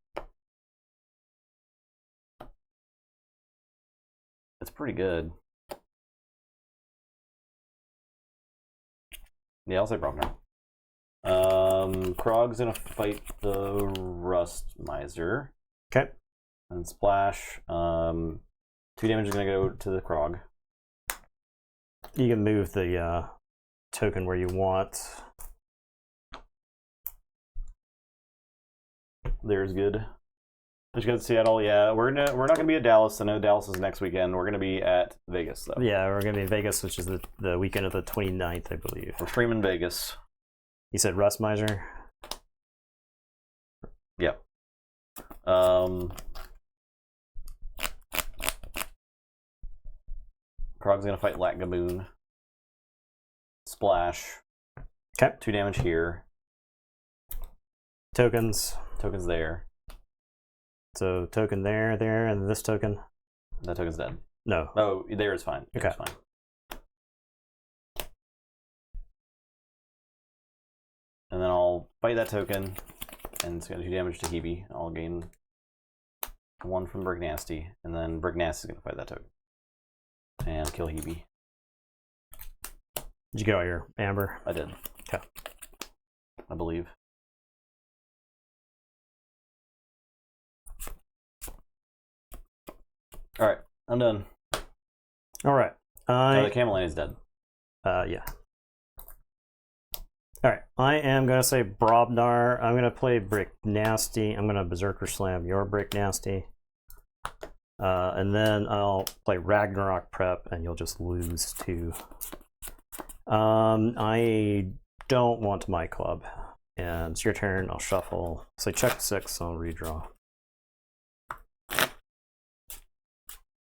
Speaker 2: It's pretty good. Yeah, I'll say Brobnar. Krog's gonna fight the Rust Miser.
Speaker 1: Okay.
Speaker 2: And Splash. 2 damage is gonna go to the Krog.
Speaker 1: You can move the token where you want.
Speaker 2: There's good. Did you go to Seattle? Yeah, we're not gonna be at Dallas. I know Dallas is next weekend. We're gonna be at Vegas though.
Speaker 1: Yeah, we're going to be in Vegas, which is the weekend of the 29th, I believe.
Speaker 2: We're streaming Vegas.
Speaker 1: You said Rust Miser?
Speaker 2: Yeah. Krog's gonna fight Lat Gaboon. Splash.
Speaker 1: Okay.
Speaker 2: 2 damage here.
Speaker 1: Tokens.
Speaker 2: Tokens there.
Speaker 1: So token there, and this token.
Speaker 2: That token's dead.
Speaker 1: No.
Speaker 2: Oh, there is fine.
Speaker 1: Okay.
Speaker 2: It's fine. And then I'll fight that token, and it's gonna do damage to Hebe. I'll gain 1 from Brick Nasty, and then Brick Nasty is gonna fight that token and kill Hebe.
Speaker 1: Did you get all your amber?
Speaker 2: I did.
Speaker 1: Okay.
Speaker 2: I believe. All right, I'm done.
Speaker 1: All right.
Speaker 2: The Camelane is dead.
Speaker 1: Yeah. All right. I am gonna say Brobnar. I'm gonna play Brick Nasty. I'm gonna Berserker Slam your Brick Nasty. And then I'll play Ragnarok Prep, and you'll just lose to. I don't want my club, and it's your turn. I'll shuffle. Say check 6. I'll redraw.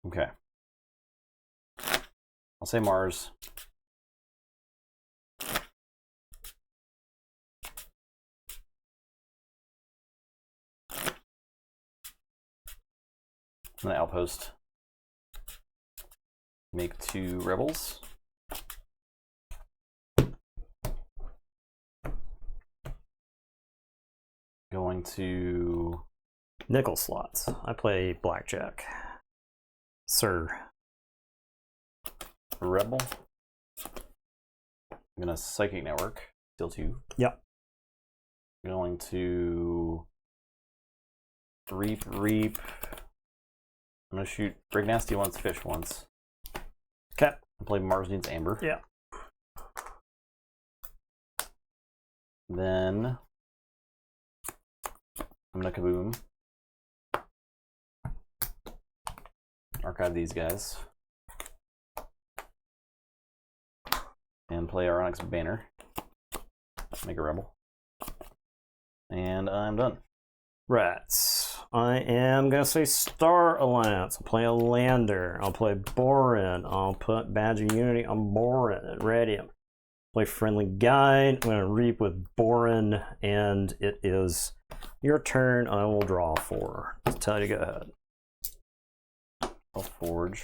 Speaker 2: Okay. I'll say Mars. And the Outpost. Make 2 rebels. Going to
Speaker 1: Nickel slots. I play Blackjack. Sir.
Speaker 2: Rebel. I'm gonna Psychic Network. Deal 2.
Speaker 1: Yep.
Speaker 2: Going to Reap. I'm gonna shoot Brick Nasty once, Fish once.
Speaker 1: Okay.
Speaker 2: Play Mars Needs Amber.
Speaker 1: Yeah.
Speaker 2: Then I'm gonna Kaboom. Archive these guys. And play our Onyx Banner. Make a rebel. And I'm done.
Speaker 1: Rats. I am gonna say Star Alliance. I'll play a lander. I'll play Borin. I'll put Badge of Unity on Borin at Radium. Play Friendly Guide. I'm gonna reap with Borin, and it is your turn. I will draw 4. Just tell you to go ahead.
Speaker 2: I'll Forge.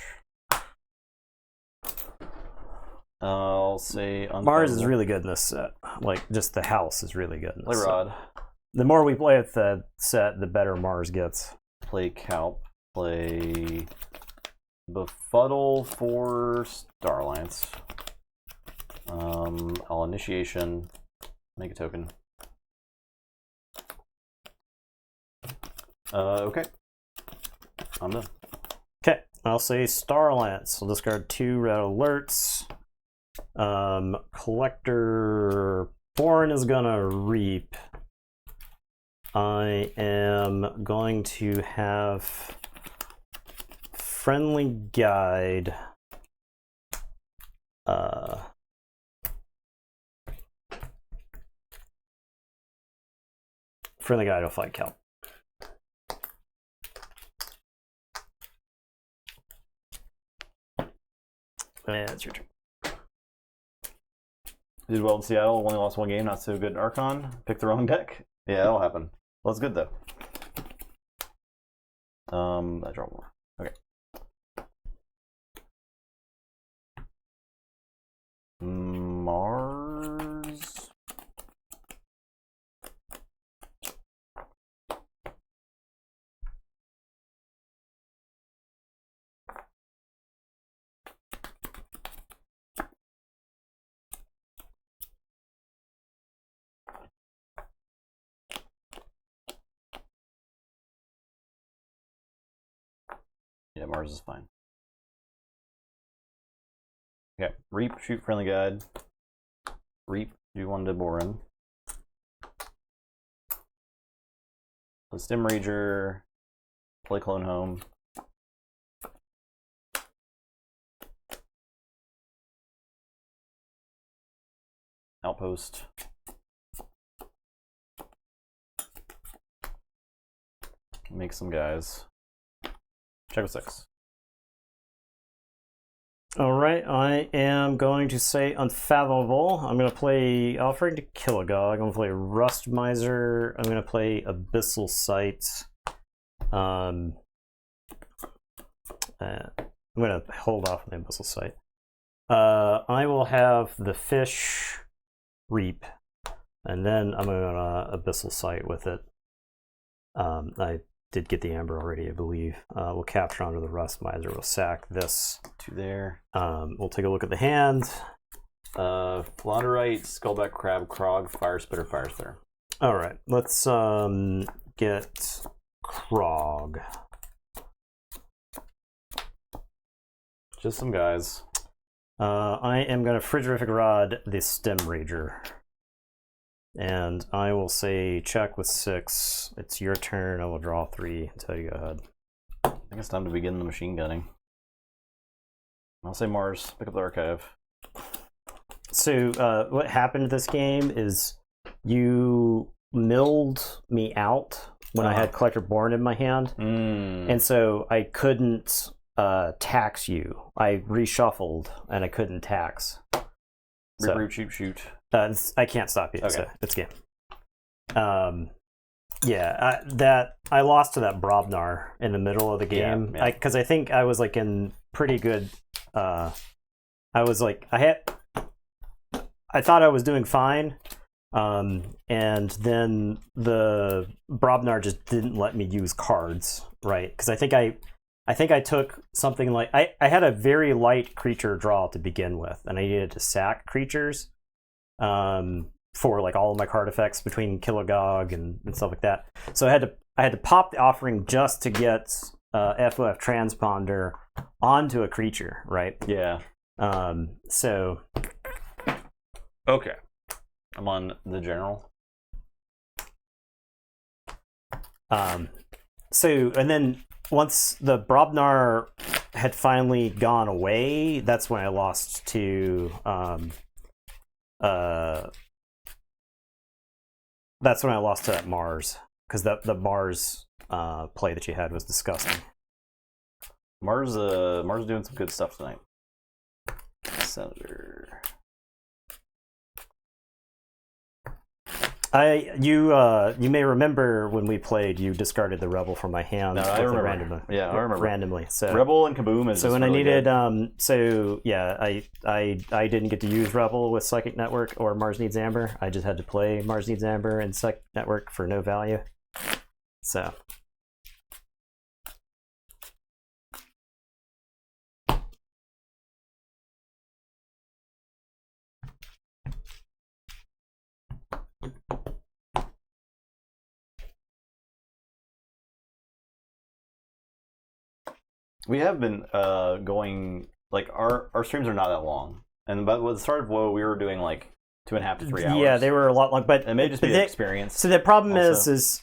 Speaker 2: I'll say
Speaker 1: Mars is really good in this set. Like, just the house is really good in
Speaker 2: play
Speaker 1: this
Speaker 2: Rod.
Speaker 1: set. The more we play with the set, the better Mars gets.
Speaker 2: Play Calp. Play Befuddle for Star Alliance. I'll Initiation. Make a token. Okay. I'm done.
Speaker 1: Okay, I'll say Star Alliance. I'll discard 2 red alerts. Collector Bourne is gonna reap. I am going to have Friendly Guide. Friendly Guide will fight Kelp. And it's your turn.
Speaker 2: Did well in Seattle, only lost 1 game, not so good in Archon. Picked the wrong deck. Yeah, that'll happen. Well, that's good though. I draw more. Okay. Mars. Yeah, Mars is fine. Okay, Reap, shoot Friendly Guide. Reap, do 1 to Borin. Play Stim Rager. Play Clone Home. Outpost. Make some guys. Check with 6.
Speaker 1: All right, I am going to say Unfathomable. I'm going to play Offering to Kilogog. I'm going to play Rust Miser. I'm going to play Abyssal Sight. I'm going to hold off on the Abyssal Sight. I will have the Fish Reap, and then I'm going to Abyssal Sight with it. I did get the Amber already, I believe. We'll capture onto the Rust Miser. We'll sack this.
Speaker 2: 2 there.
Speaker 1: We'll take a look at the hand.
Speaker 2: Flounderite, Skullback Crab, Krog, Fire Spitter, Fire Star.
Speaker 1: All right, let's get Krog.
Speaker 2: Just some guys.
Speaker 1: I am going to Frigorific Rod the Stem Rager. And I will say check with 6. It's your turn. I will draw 3 until you go ahead.
Speaker 2: I think it's time to begin the machine gunning. I'll say Mars. Pick up the archive.
Speaker 1: So what happened this game is you milled me out when I had Collector Born in my hand. And so I couldn't tax you. I reshuffled and I couldn't tax.
Speaker 2: Reap, shoot.
Speaker 1: I can't stop you.
Speaker 2: Okay.
Speaker 1: So it's game. Yeah, I lost to that Brobnar in the middle of the game because I think I was like in pretty good. I thought I was doing fine, and then the Brobnar just didn't let me use cards, right? Because I think I took something like I had a very light creature draw to begin with, and I needed to sack creatures for like all of my card effects between Kilogog and stuff like that. So I had to pop the offering just to get FOF Transponder onto a creature, right?
Speaker 2: Yeah.
Speaker 1: So
Speaker 2: okay, I'm on the general.
Speaker 1: So and then once the Brobnar had finally gone away, that's when I lost to that Mars, because the Mars play that you had was disgusting.
Speaker 2: Mars doing some good stuff tonight. Senator.
Speaker 1: You may remember when we played, you discarded the Rebel from my hand.
Speaker 2: No, I remember.
Speaker 1: Randomly.
Speaker 2: Yeah, I remember.
Speaker 1: Randomly. So
Speaker 2: Rebel and Kaboom is.
Speaker 1: So when
Speaker 2: really
Speaker 1: I needed,
Speaker 2: good.
Speaker 1: I didn't get to use Rebel with Psychic Network or Mars Needs Amber. I just had to play Mars Needs Amber and Psychic Network for no value. So.
Speaker 2: We have been going, like, our streams are not that long. And but with the start of WoW, we were doing like 2.5 to 3 hours.
Speaker 1: Yeah, they were a lot long, but
Speaker 2: it may just be the experience.
Speaker 1: So the problem
Speaker 2: also.
Speaker 1: is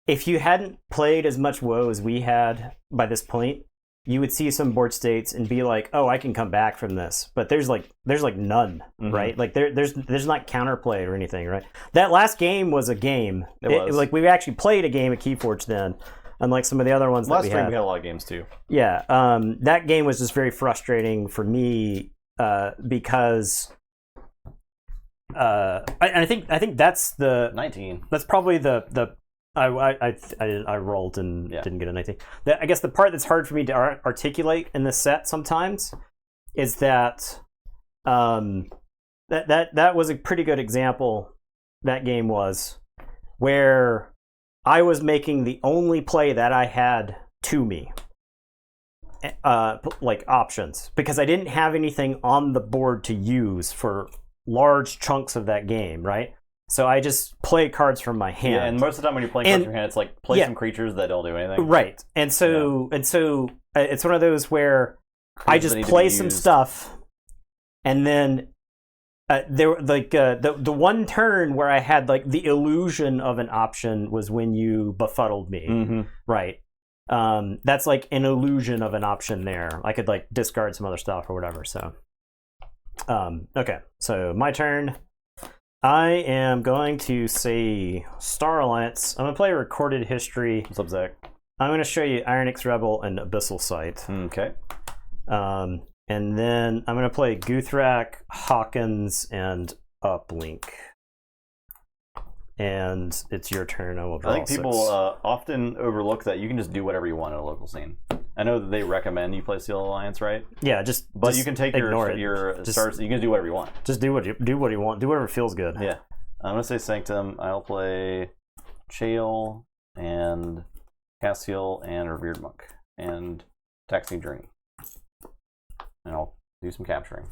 Speaker 1: if you hadn't played as much WoW as we had by this point, you would see some board states and be like, "Oh, I can come back from this." But there's like none, right? Like there's not counterplay or anything, right? That last game was a game.
Speaker 2: It was.
Speaker 1: Like we actually played a game at Keyforge then. Unlike some of the other ones that we had.
Speaker 2: Last stream we had a lot of games too.
Speaker 1: Yeah, that game was just very frustrating for me because I think that's the
Speaker 2: 19.
Speaker 1: That's probably the I rolled and didn't get a 19. I guess the part that's hard for me to articulate in this set sometimes is that that was a pretty good example. That game was where I was making the only play that I had to me, like options, because I didn't have anything on the board to use for large chunks of that game, right? So I just play cards from my hand.
Speaker 2: Yeah, and most of the time when you're playing cards from your hand, it's like play some creatures that don't do anything.
Speaker 1: Right, and so it's one of those where I just play some stuff, and then there like the one turn where I had like the illusion of an option was when you befuddled me, right? That's like an illusion of an option there. I could like discard some other stuff or whatever. So, okay, so my turn. I am going to say Star Alliance. I'm gonna play Recorded History.
Speaker 2: What's up, Zach?
Speaker 1: I'm gonna show you Ironix Rebel and Abyssal Sight.
Speaker 2: Okay.
Speaker 1: And then I'm going to play Guthrak, Hawkins, and Uplink. And it's your turn. I will draw
Speaker 2: I think people
Speaker 1: 6.
Speaker 2: often overlook that you can just do whatever you want in a local scene. I know that they recommend you play Steel Alliance, right?
Speaker 1: Yeah,
Speaker 2: But you can take your
Speaker 1: Just-
Speaker 2: stars. You can do whatever you want.
Speaker 1: Just do what you want. Do whatever feels good.
Speaker 2: Yeah, I'm gonna say Sanctum. I'll play Chael and Cassiel and Revered Monk and Taxing Journey, and I'll do some capturing.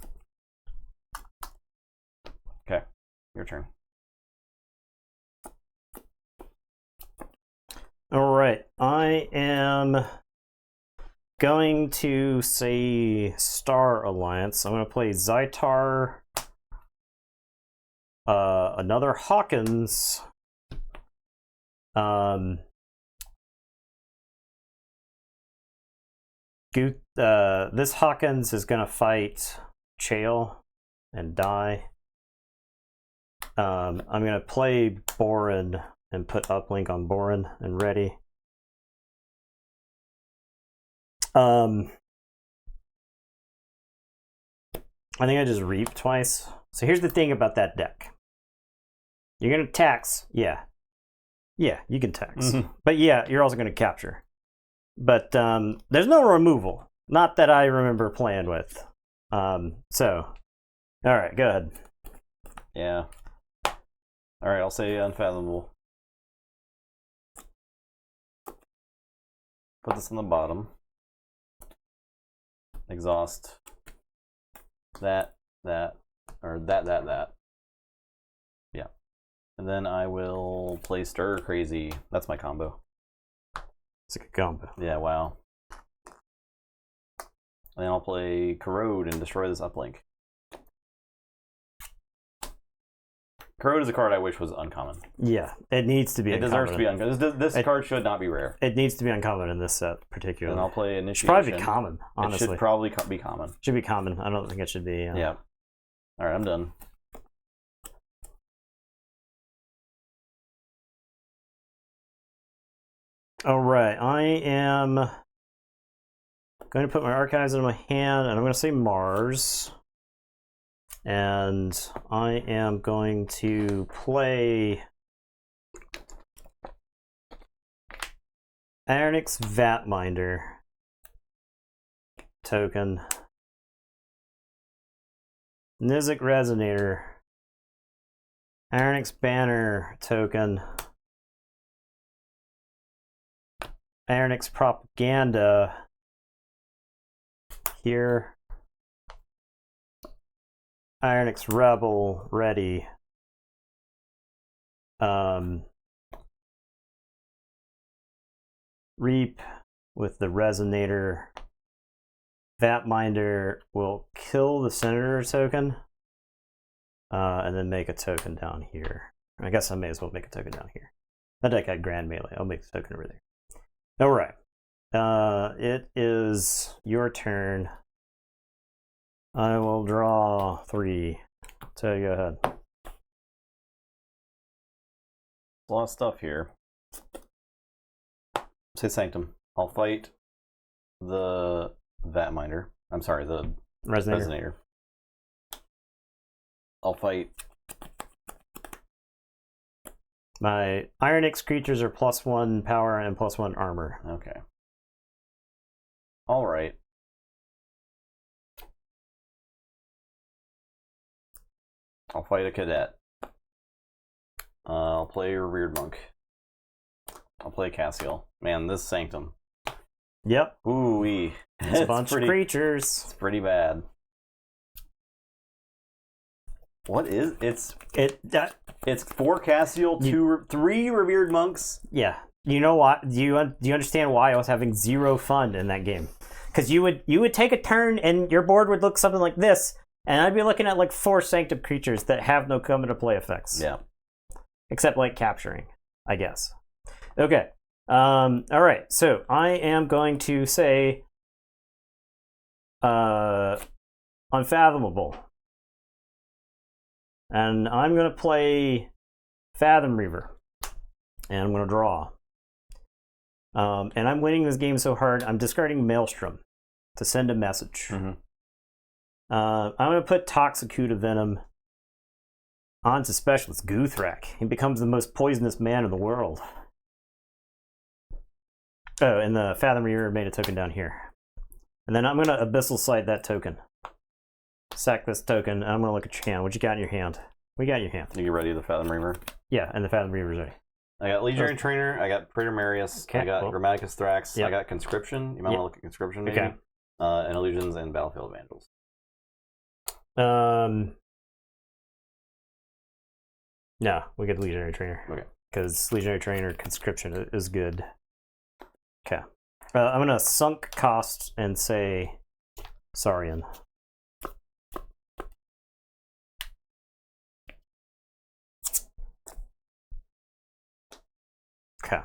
Speaker 2: Okay, your turn.
Speaker 1: All right, I am going to say Star Alliance. I'm going to play Zytar, another Hawkins, this Hawkins is going to fight Chael and die. I'm going to play Borin and put uplink on Borin and ready. I think I just reap twice. So here's the thing about that deck. You're going to tax. Yeah. Yeah, you can tax.
Speaker 2: Mm-hmm.
Speaker 1: But yeah, you're also going to capture. But there's no removal. Not that I remember playing with. So, all right, go ahead.
Speaker 2: Yeah. All right, I'll say Unfathomable. Put this on the bottom. Exhaust. That. Yeah. And then I will play Stir Crazy. That's my combo.
Speaker 1: It's a good combo.
Speaker 2: Yeah, wow. And then I'll play Corrode and destroy this uplink. Corrode is a card I wish was uncommon.
Speaker 1: Yeah, it needs to be
Speaker 2: It
Speaker 1: uncommon.
Speaker 2: deserves to be uncommon. This card should not be rare.
Speaker 1: It needs to be uncommon in this set, particularly.
Speaker 2: And I'll play
Speaker 1: It
Speaker 2: Initiation.
Speaker 1: should probably be common, honestly.
Speaker 2: It should probably be common.
Speaker 1: Should be common. I don't think it should be.
Speaker 2: Yeah. All right, I'm done.
Speaker 1: All right, I am going to put my archives in my hand, and I'm going to say Mars. And I am going to play Ironix Vatminder token, Nizik Resonator, Ironix Banner token, Ironix Propaganda here, Ironix Rebel ready. Reap with the Resonator. Vatminder will kill the Senator token, and then make a token down here. I guess I may as well make a token down here. That deck had Grand Melee. I'll make a token over there. All right. It is your turn. I will draw 3. So go ahead.
Speaker 2: A lot of stuff here. Say Sanctum. I'll fight the Vatminder. I'm sorry, the Resonator. I'll fight.
Speaker 1: My Ironix creatures are +1 power and +1 armor.
Speaker 2: Okay. All right. I'll fight a cadet. I'll play Revered Monk. I'll play Cassiel. Man, this Sanctum.
Speaker 1: Yep.
Speaker 2: Ooh-wee.
Speaker 1: It's a bunch of creatures.
Speaker 2: It's pretty bad. What is it's 4 Cassiel, 3 Revered Monks.
Speaker 1: Yeah. You know what? Do you understand why I was having 0 fun in that game? Because you would take a turn and your board would look something like this, and I'd be looking at like 4 Sanctum creatures that have no come into play effects.
Speaker 2: Yeah.
Speaker 1: Except like capturing, I guess. Okay. All right. So I am going to say Unfathomable. And I'm going to play Fathom Reaver. And I'm going to draw. And I'm winning this game so hard, I'm discarding Maelstrom. to send a message.
Speaker 2: Mhm.
Speaker 1: I'm going to put Toxicuta Venom onto Specialist Guthrak. He becomes the most poisonous man in the world. Oh, and the Fathom Reaver made a token down here. And then I'm going to Abyssal Sight that token. Sack this token, and I'm going to look at your hand. What you got in your hand? What you got in your hand?
Speaker 2: You get ready, the Fathom Reaver.
Speaker 1: Yeah, and the Fathom Reaver's ready.
Speaker 2: I got Legionary Trainer, I got Praetor Marius,
Speaker 1: Okay,
Speaker 2: I got
Speaker 1: cool.
Speaker 2: Grammaticus Thrax,
Speaker 1: Yep.
Speaker 2: I got Conscription. You might
Speaker 1: Yep.
Speaker 2: want to look at Conscription, maybe.
Speaker 1: Okay.
Speaker 2: And Illusions and Battlefield Vandals.
Speaker 1: No, we get Legionary Trainer.
Speaker 2: Okay.
Speaker 1: Because Legionary Trainer Conscription is good. Okay. I'm going to sunk cost and say Saurian. Okay.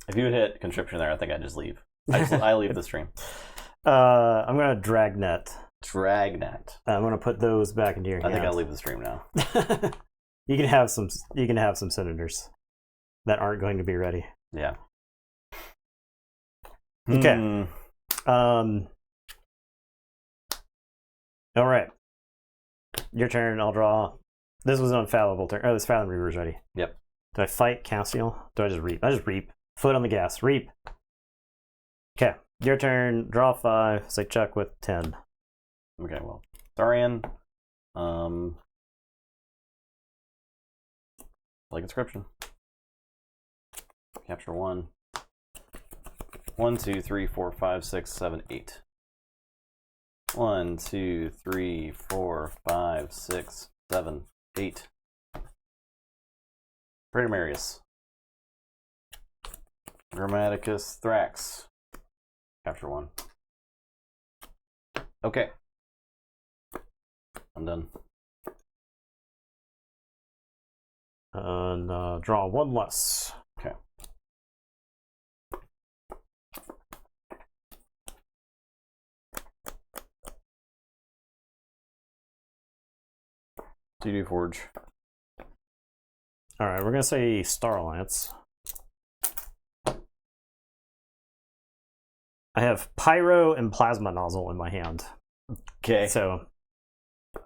Speaker 2: If you would hit Conscription there, I think I'd just leave. I leave the stream.
Speaker 1: I'm going to Dragnet.
Speaker 2: Dragnet.
Speaker 1: I'm going to put those back into your
Speaker 2: I
Speaker 1: hand.
Speaker 2: think I'll leave the stream now.
Speaker 1: You can have some. You can have some senators that aren't going to be ready.
Speaker 2: Yeah.
Speaker 1: Okay. All right. Your turn. I'll draw. This was an unfallible turn. Oh, this Fathom Reaver's ready.
Speaker 2: Yep.
Speaker 1: Do I fight Castiel? Do I just reap? I just reap. Foot on the gas. Reap. Okay. Your turn. Draw 5. Say Chuck with 10.
Speaker 2: Okay, well. Saurian. Like Inscription. Capture 1. 1, 2, 3, 4, 5, 6, 7, 8. 1, 2, 3, 4, 5, 6, 7, 8. Praetor Marius. Grammaticus Thrax. Capture 1. Okay. I'm done.
Speaker 1: And draw 1 less.
Speaker 2: Okay. Keyforge.
Speaker 1: All right, we're gonna say Star Alliance. I have Pyro and Plasma Nozzle in my hand.
Speaker 2: Okay.
Speaker 1: So,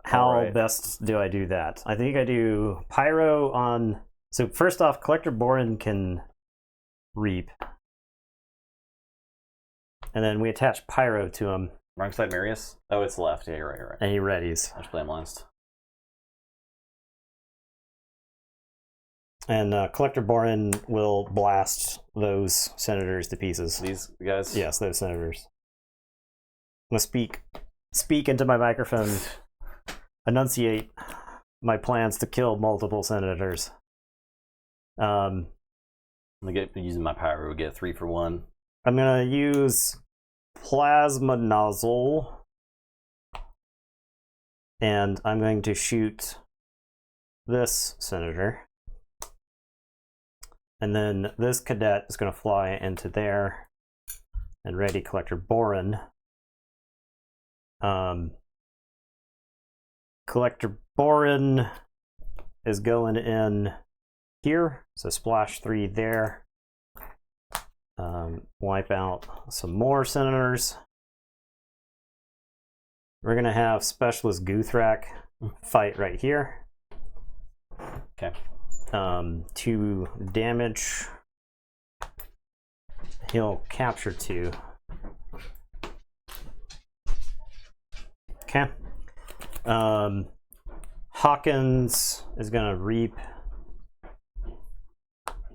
Speaker 1: how
Speaker 2: Alright.
Speaker 1: best do I do that? I think I do Pyro on. So first off, Collector Borin can reap, and then we attach Pyro to him,
Speaker 2: Wrong side Marius? Oh, it's left. Yeah, you're right, you're right.
Speaker 1: and he readies.
Speaker 2: I should play him last.
Speaker 1: And Collector Borin will blast those senators to pieces.
Speaker 2: These guys?
Speaker 1: Yes, those senators. I'm gonna speak into my microphone, enunciate my plans to kill multiple senators.
Speaker 2: I'm gonna get using my pyro, get 3 for 1.
Speaker 1: I'm gonna use Plasma Nozzle, and I'm going to shoot this senator. And then this cadet is going to fly into there and ready Collector Borin. Collector Borin is going in here, so splash 3 there. Wipe out some more senators. We're going to have Specialist Guthrak fight right here.
Speaker 2: Okay.
Speaker 1: 2 damage. He'll capture 2. Okay. Hawkins is gonna reap.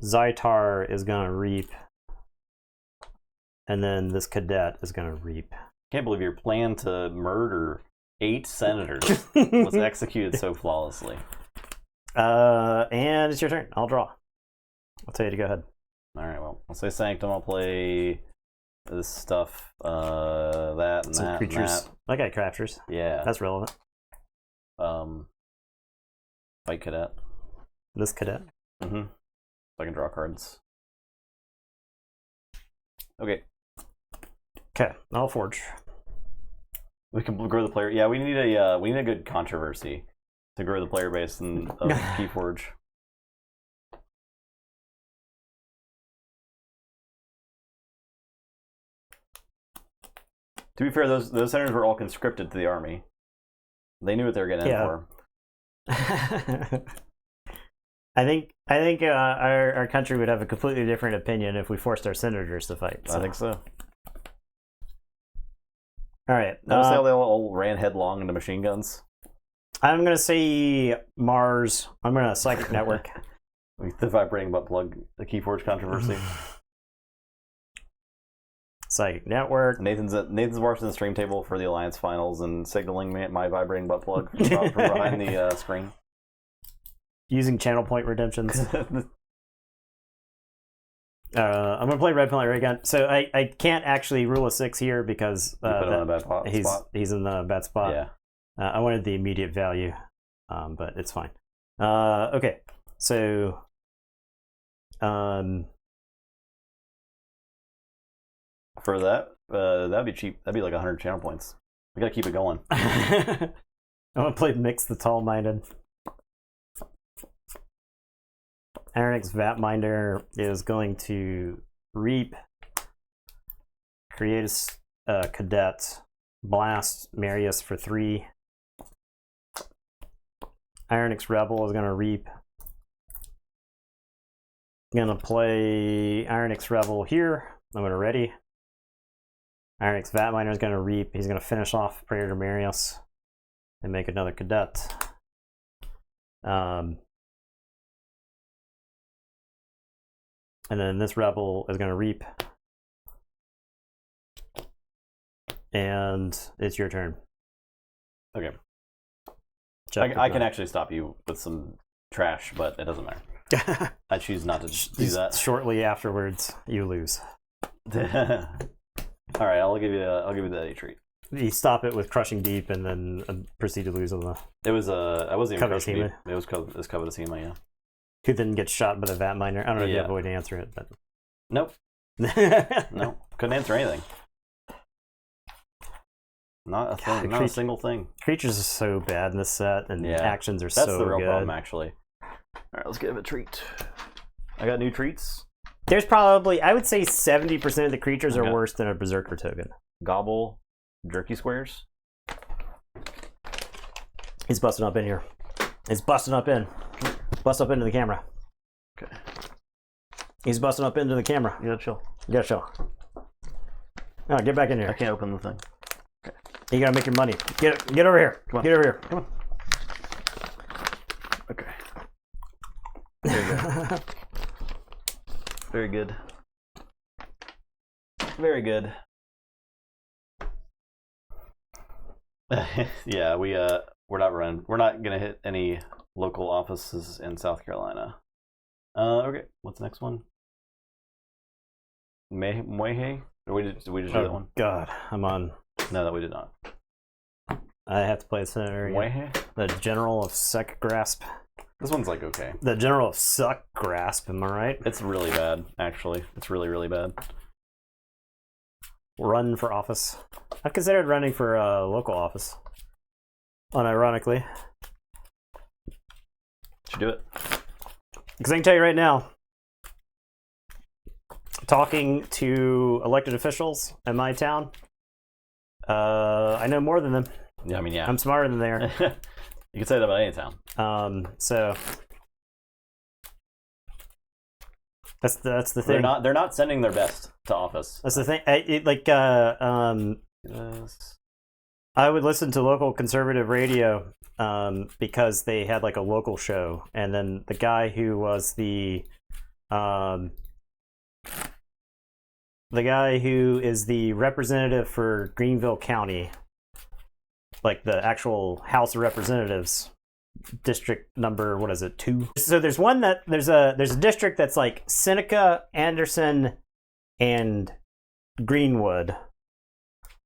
Speaker 1: Zytar is gonna reap. And then this cadet is gonna reap.
Speaker 2: Can't believe your plan to murder 8 senators was executed so flawlessly.
Speaker 1: And it's your turn. I'll draw. I'll tell you to go ahead.
Speaker 2: Alright, well, I'll say Sanctum. I'll play this stuff, that and
Speaker 1: Some
Speaker 2: that
Speaker 1: creatures.
Speaker 2: and
Speaker 1: I got captures.
Speaker 2: that. Yeah.
Speaker 1: That's relevant.
Speaker 2: Fight Cadet.
Speaker 1: This cadet.
Speaker 2: Mm-hmm. So I can draw cards. Okay.
Speaker 1: Okay, I'll forge.
Speaker 2: We can grow the player. Yeah, we need a good controversy to grow the player base of Keyforge. To be fair, those senators were all conscripted to the army. They knew what they were getting in for.
Speaker 1: I think our country would have a completely different opinion if we forced our senators to fight. So.
Speaker 2: I think so.
Speaker 1: All right.
Speaker 2: Notice how they all ran headlong into machine guns?
Speaker 1: I'm going to say Mars. I'm going to Psychic Network.
Speaker 2: The vibrating butt plug, the Keyforge controversy.
Speaker 1: Psychic Network.
Speaker 2: Nathan's watching the stream table for the Alliance finals and signaling me my vibrating butt plug from behind the screen.
Speaker 1: Using channel point redemptions. I'm gonna play red penalty ray gun. So I can't actually rule a 6 here because
Speaker 2: put him in a bad spot.
Speaker 1: He's in the bad spot.
Speaker 2: Yeah.
Speaker 1: I wanted the immediate value, but it's fine. Okay, so
Speaker 2: for that, that'd be cheap. That'd be like 100 channel points. We gotta keep it going.
Speaker 1: I'm gonna play Mix the Tall Minded. Ironix Vatminder is going to reap, create a cadet, blast Marius for 3. Ironix Rebel is going to reap. Going to play Ironix Rebel here. I'm going to ready. Ironix Vatminder is going to reap. He's going to finish off Praetor Marius and make another cadet. And then this rebel is going to reap. And it's your turn.
Speaker 2: Okay. I can actually stop you with some trash, but it doesn't matter. I choose not to do that.
Speaker 1: Shortly afterwards, you lose.
Speaker 2: All right, I'll give you the Eddie treat.
Speaker 1: You stop it with Crushing Deep, and then proceed to lose on the.
Speaker 2: It was I wasn't even Crushing Deep.
Speaker 1: It
Speaker 2: was Covetous Hema, yeah.
Speaker 1: Who then gets shot by the Vat Miner? I don't know if you have a way to answer it, but
Speaker 2: nope. No, couldn't answer anything. Not a thing. Not a single thing.
Speaker 1: Creatures are so bad in this set, and actions are so good.
Speaker 2: That's the real problem, actually. All right, let's give it a treat. I got new treats.
Speaker 1: There's probably, I would say 70% of the creatures are worse than a Berserker token.
Speaker 2: Gobble, Jerky Squares.
Speaker 1: He's busting up in here. He's busting up in. Bust up into the camera.
Speaker 2: Okay.
Speaker 1: He's busting up into the camera.
Speaker 2: You gotta chill.
Speaker 1: You gotta chill. No, get back in here.
Speaker 2: I can't open the thing.
Speaker 1: Okay. You gotta make your money. Get over here.
Speaker 2: Come on.
Speaker 1: Get over here.
Speaker 2: Come on. Okay. There you go. Very good. Very good. Yeah, we're not running. We're not gonna hit any local offices in South Carolina. Okay, what's the next one? Muehe? Or did we just do that one?
Speaker 1: God, I'm on.
Speaker 2: No, that we did not.
Speaker 1: I have to play the Senator.
Speaker 2: Muehe?
Speaker 1: The General of Suck Grasp.
Speaker 2: This one's like okay.
Speaker 1: The General of Suck Grasp, am I right?
Speaker 2: It's really bad, actually. It's really, really bad.
Speaker 1: Run for office. I've considered running for a local office. Unironically.
Speaker 2: Should do it.
Speaker 1: Because I can tell you right now, talking to elected officials in my town, I know more than them.
Speaker 2: Yeah, I mean, yeah.
Speaker 1: I'm smarter than they are.
Speaker 2: You can say that about any town.
Speaker 1: So that's the thing.
Speaker 2: They're not sending their best to office.
Speaker 1: That's the thing. I would listen to local conservative radio because they had like a local show, and then the guy who was the guy who is the representative for Greenville County, like the actual House of Representatives, district number, what is it, 2? So there's one that there's a district that's like Seneca, Anderson, and Greenwood.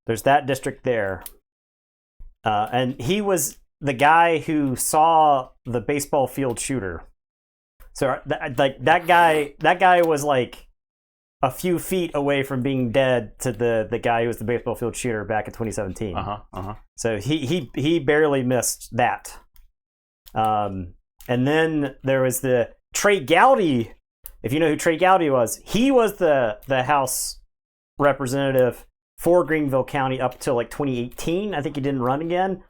Speaker 1: There's that district there. And he was the guy who saw the baseball field shooter. So that guy was like a few feet away from being dead to the guy who was the baseball field shooter back in 2017. So he barely missed that. And then there was the Trey Gowdy. If you know who Trey Gowdy was, he was the House representative for Greenville County up till like 2018. I think he didn't run again.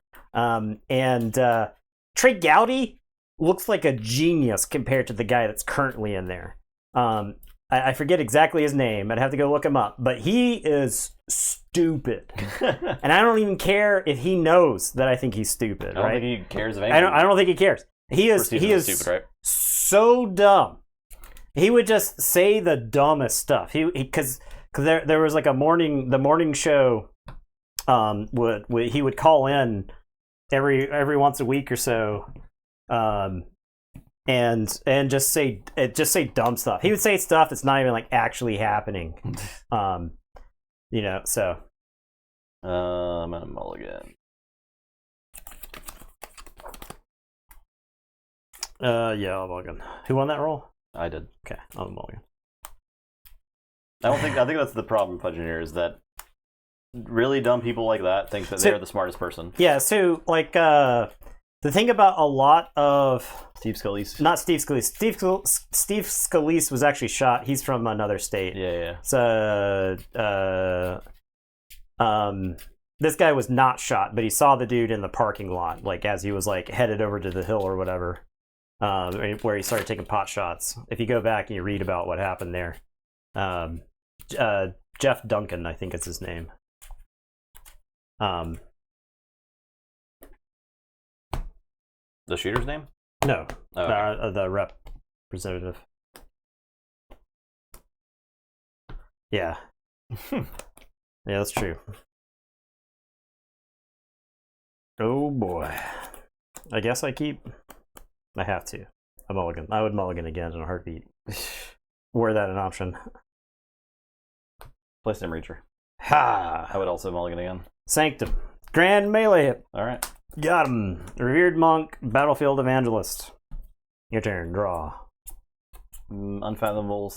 Speaker 1: Trey Gowdy looks like a genius compared to the guy that's currently in there. I forget exactly his name. I'd have to go look him up. But he is stupid. And I don't even care if he knows that I think he's stupid.
Speaker 2: I don't
Speaker 1: right?
Speaker 2: think he cares of anything.
Speaker 1: I don't think he cares. He is
Speaker 2: stupid, right?
Speaker 1: so dumb. He would just say the dumbest stuff. Because there was like the morning show. He would call in every once a week or so. And just say dumb stuff. He would say stuff that's not even like actually happening. So
Speaker 2: I'm gonna mulligan.
Speaker 1: Yeah, I'll mulligan. Who won that roll?
Speaker 2: I did.
Speaker 1: Okay, I'll mulligan.
Speaker 2: I think that's the problem with Pudgeoneer is that really dumb people like that think that they're the smartest person.
Speaker 1: Yeah, so like the thing about a lot of
Speaker 2: Steve Scalise.
Speaker 1: Not Steve Scalise. Steve Scalise was actually shot. He's from another state.
Speaker 2: Yeah.
Speaker 1: So this guy was not shot, but he saw the dude in the parking lot, like as he was like headed over to the hill or whatever, where he started taking pot shots. If you go back and you read about what happened there, Jeff Duncan, I think is his name.
Speaker 2: The shooter's name?
Speaker 1: No,
Speaker 2: oh, okay.
Speaker 1: The representative. Yeah. Yeah, that's true. Oh boy. I guess I have to. I would mulligan again in a heartbeat. Were that an option?
Speaker 2: Play Sim Reacher.
Speaker 1: Ha!
Speaker 2: I would also mulligan again.
Speaker 1: Sanctum. Grand melee hit.
Speaker 2: Alright.
Speaker 1: Got him. Revered Monk, Battlefield Evangelist. Your turn. Draw.
Speaker 2: Unfathomable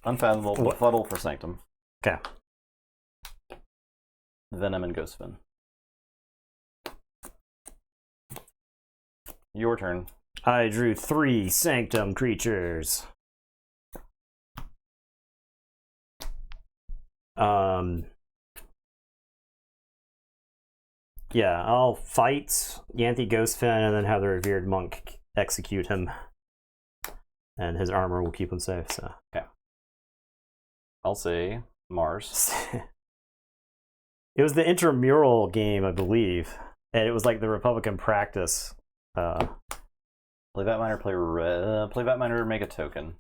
Speaker 2: Unfathomable Befuddle for Sanctum.
Speaker 1: Okay.
Speaker 2: Venom and Ghostfin. Your turn.
Speaker 1: I drew 3 Sanctum creatures. Yeah, I'll fight Yanthi Ghostfin and then have the Revered Monk execute him. And his armor will keep him safe, so.
Speaker 2: Okay. I'll say Mars.
Speaker 1: It was the intramural game, I believe. And it was like the Republican practice.
Speaker 2: Play Vatminer, play Vatminer, make a token.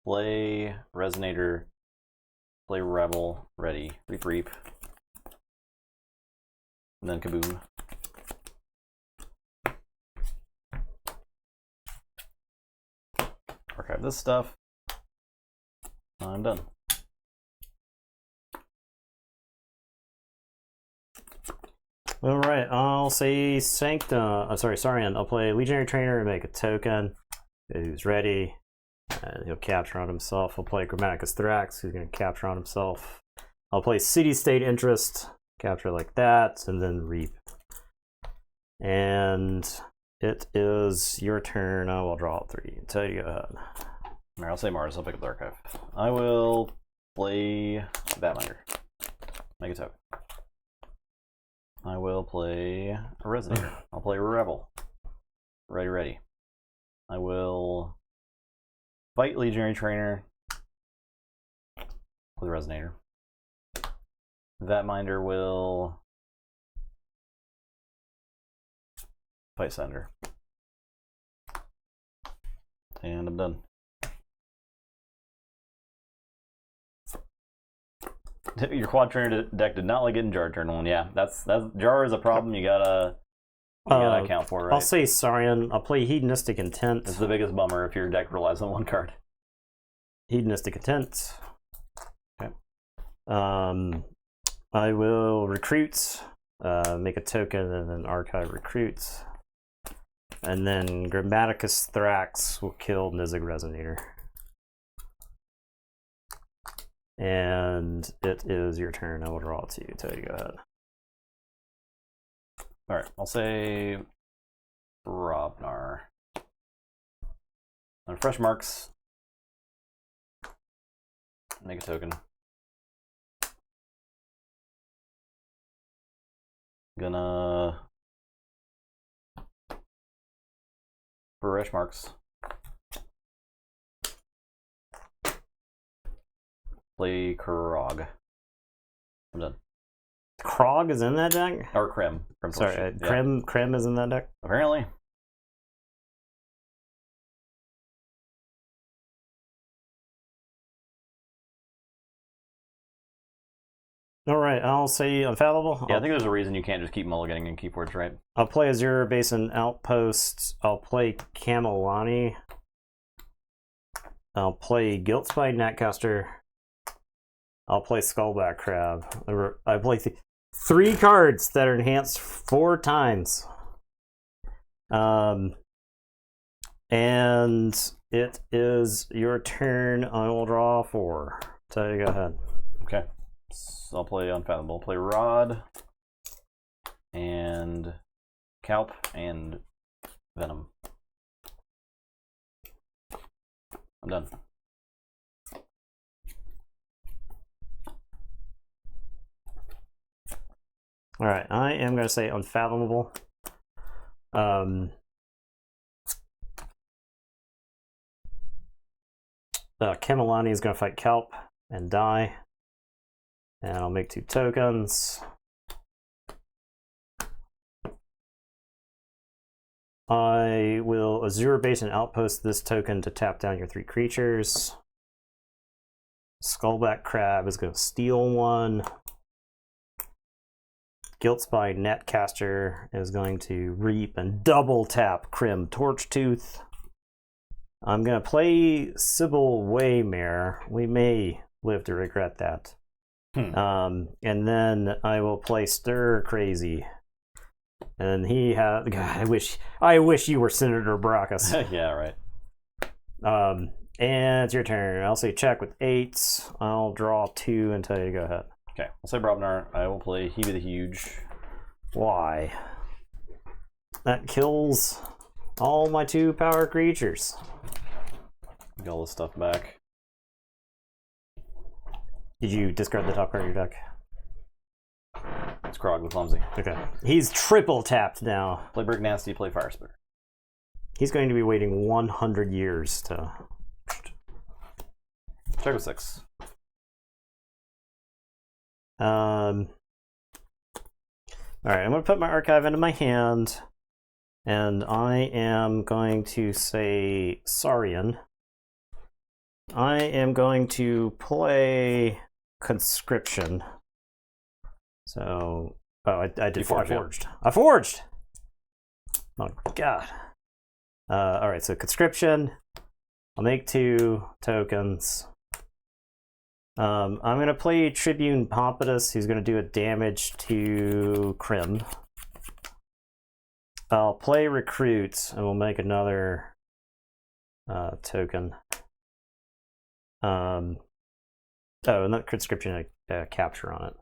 Speaker 2: Play Resonator, play Rebel, ready, reap, and then kaboom. Archive this stuff. I'm done.
Speaker 1: All right, I'll say Sanctum. Saurian. I'll play Legionary Trainer and make a token. Who's ready? And he'll capture on himself. I'll play Grammaticus Thrax, who's going to capture on himself. I'll play City State Interest, capture like that, and then reap. And it is your turn. I will draw 3. So you go ahead.
Speaker 2: All right, I'll say Mars. I'll pick up the archive. I will play Batminder. Make a token. I will play a Resonator. I'll play a Rebel. Ready. I will fight Legionary Trainer with a Resonator. Vatminder will fight Senator. And I'm done. Your quad trainer deck did not like getting Jar turn 1. Yeah, that's Jar is a problem you gotta account for, right?
Speaker 1: I'll say Saurian. I'll play Hedonistic Intent.
Speaker 2: It's the biggest bummer if your deck relies on 1 card.
Speaker 1: Hedonistic Intent.
Speaker 2: Okay.
Speaker 1: I will recruit, make a token, and then archive recruits. And then Grammaticus Thrax will kill Nizig Resonator. And it is your turn. I will draw 2. So you go ahead.
Speaker 2: Alright, I'll say Robnar. On fresh marks, Make a token. Gonna for rush marks. Play Krog. I'm done.
Speaker 1: Krog is in that deck?
Speaker 2: Or Krim.
Speaker 1: Sorry,
Speaker 2: Yeah.
Speaker 1: Krim is in that deck?
Speaker 2: Apparently.
Speaker 1: Alright, I'll say Unfallible.
Speaker 2: Yeah, I think there's a reason you can't just keep mulliganing in Keyforge, right?
Speaker 1: I'll play Azure Basin Outpost. I'll play Camelani. I'll play Guiltspine Netcaster. I'll play Skullback Crab. I play 3 cards that are enhanced 4 times. And it is your turn. I will draw 4. So you go ahead.
Speaker 2: Okay. So I'll play Unfathomable. I'll play Rod and Calp and Venom. I'm done.
Speaker 1: Alright, I am going to say Unfathomable. Camelani is going to fight Kelp and die. And I'll make 2 tokens. I will Azure Basin Outpost this token to tap down your 3 creatures. Skullback Crab is going to steal 1. Guiltspine Netcaster is going to reap and double tap Krim Torchtooth. I'm going to play Sybil Waymare. We may live to regret that. And then I will play Stir Crazy. And he had God, I wish you were Senator Baracus.
Speaker 2: Yeah, right.
Speaker 1: And it's your turn. I'll say check with 8. I'll draw 2 until you go ahead.
Speaker 2: Okay, I'll say Brobnar. I will play He Be the Huge.
Speaker 1: Why? That kills all my 2 power creatures.
Speaker 2: Get all this stuff back.
Speaker 1: Did you discard the top card of your deck?
Speaker 2: It's Krog with Clumsy.
Speaker 1: Okay. He's triple tapped now.
Speaker 2: Play Brick Nasty, play Fire Spitter.
Speaker 1: He's going to be waiting 100 years to...
Speaker 2: Check with 6.
Speaker 1: Alright, I'm going to put my archive into my hand. And I am going to say Saurian. I am going to play Conscription. So, I did Forged. I forged! Oh, God. Alright, so Conscription. I'll make 2 tokens. I'm going to play Tribune Pompatus. He's going to do a damage to Krim. I'll play Recruit, and we'll make another token. Oh, and that Conscription capture on it.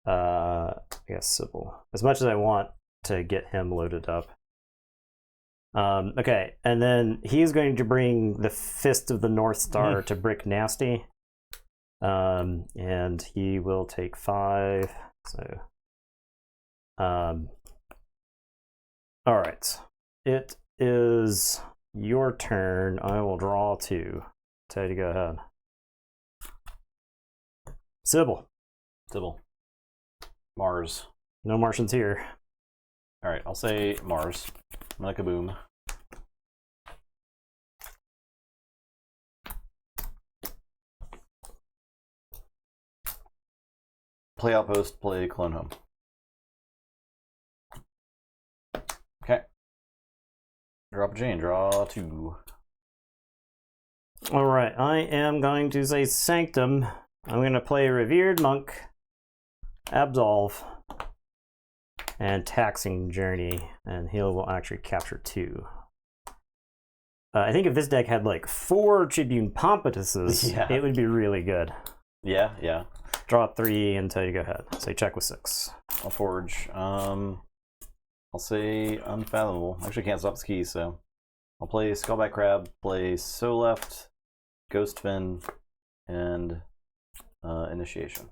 Speaker 1: I guess Sybil. As much as I want to get him loaded up. Okay, and then he's going to bring the Fist of the North Star to Brick Nasty. And he will take 5. So, alright. It is your turn. I will draw 2. Tell you to go ahead. Sybil.
Speaker 2: Sybil. Mars.
Speaker 1: No Martians here.
Speaker 2: Alright, I'll say Mars. I'm like a boom. Play Outpost, play Clone Home. Okay. Drop a chain, draw 2.
Speaker 1: Alright, I am going to say Sanctum. I'm going to play Revered Monk, Absolve, and Taxing Journey, and he will actually capture 2. I think if this deck had like 4 Tribune Pompatuses,
Speaker 2: Yeah.
Speaker 1: it would be really good.
Speaker 2: Yeah, yeah.
Speaker 1: Draw 3 until you go ahead. Say check with 6.
Speaker 2: I'll forge. I'll say Unfathomable. Actually, can't stop this key, so I'll play Skullback Crab, play So Left, Ghostfin, and initiation.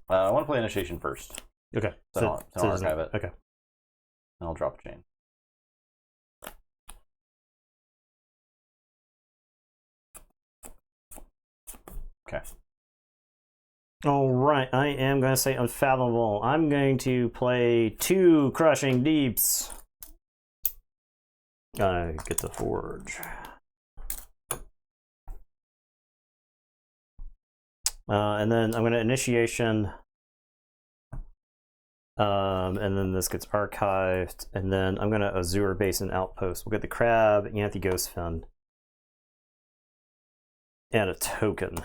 Speaker 2: I want to play initiation first.
Speaker 1: Okay.
Speaker 2: So I'll archive it.
Speaker 1: Okay.
Speaker 2: And I'll drop a chain. Okay.
Speaker 1: All right. I am going to say unfathomable. I'm going to play 2 crushing deeps. I get to forge. And then I'm going to initiation. And then this gets archived. And then I'm going to Azure Basin Outpost. We'll get the crab, Yanthy Ghost Fin, and a token.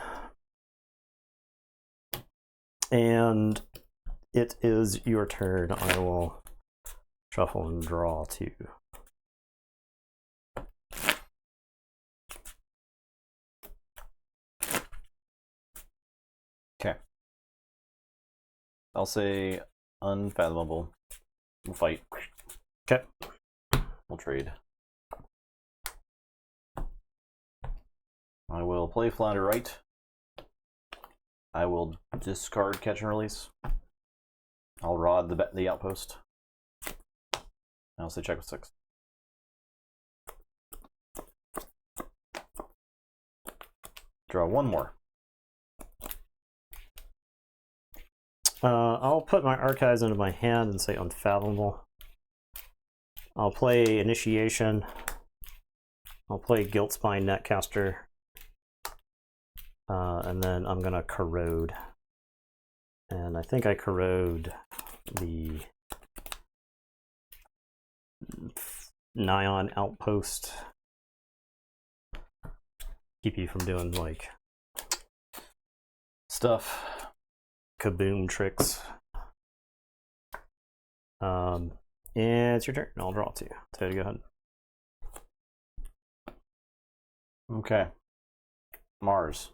Speaker 1: And it is your turn. I will shuffle and draw 2.
Speaker 2: Okay. I'll say unfathomable. We'll fight.
Speaker 1: Okay.
Speaker 2: We'll trade. I will play Flounder Right. I will discard Catch and Release. I'll rod the outpost. I'll say check with 6. Draw 1 more.
Speaker 1: I'll put my archives into my hand and say unfathomable. I'll play initiation. I'll play Guiltspine Netcaster. And then I'm gonna corrode. And I think I corrode the Nyan Outpost. Keep you from doing like
Speaker 2: Stuff.
Speaker 1: kaboom tricks. And it's your turn. I'll draw 2. So go ahead.
Speaker 2: Okay. Mars.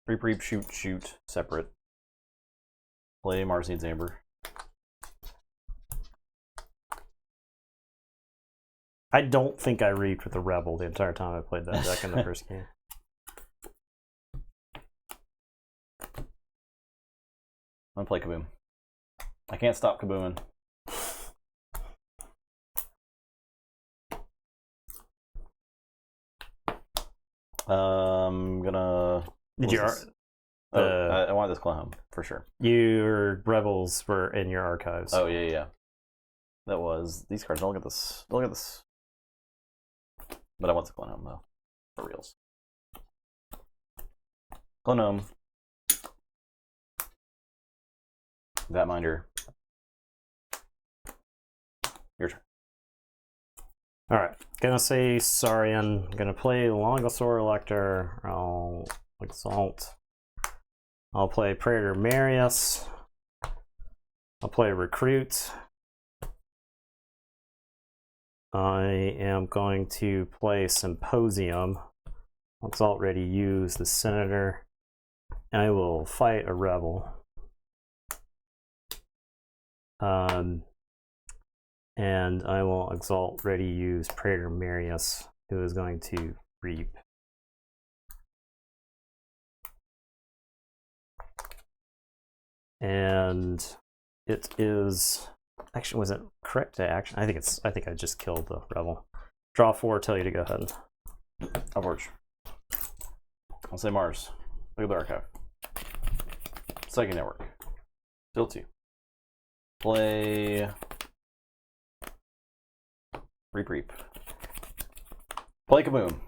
Speaker 2: Reap, shoot, separate. Play Mars Needs Amber.
Speaker 1: I don't think I reaped with the Rebel the entire time I played that deck in the first game.
Speaker 2: I'm gonna play Kaboom. I can't stop Kabooming. I'm gonna.
Speaker 1: Did you?
Speaker 2: I want this clone home for sure.
Speaker 1: Your Rebels were in your archives.
Speaker 2: Oh yeah. That was these cards. Don't look at this. Don't look at this. But I want the clone home though, for reals. Clone home. That minder. Your turn.
Speaker 1: All right. Gonna say Saurian. Gonna play Longosaur Elector. I'll exalt. I'll play Praetor Marius. I'll play Recruit. I am going to play Symposium. Exalt ready use the Senator. I will fight a Rebel. And I will exalt ready use Praetor Marius, who is going to reap. And it is actually, was it correct to action? I think I just killed the Rebel. Draw 4, tell you to go ahead.
Speaker 2: I'll forge. I'll say Mars. Look at the archive. Psychic Network. Still 2. Play Reap. Play Kaboom.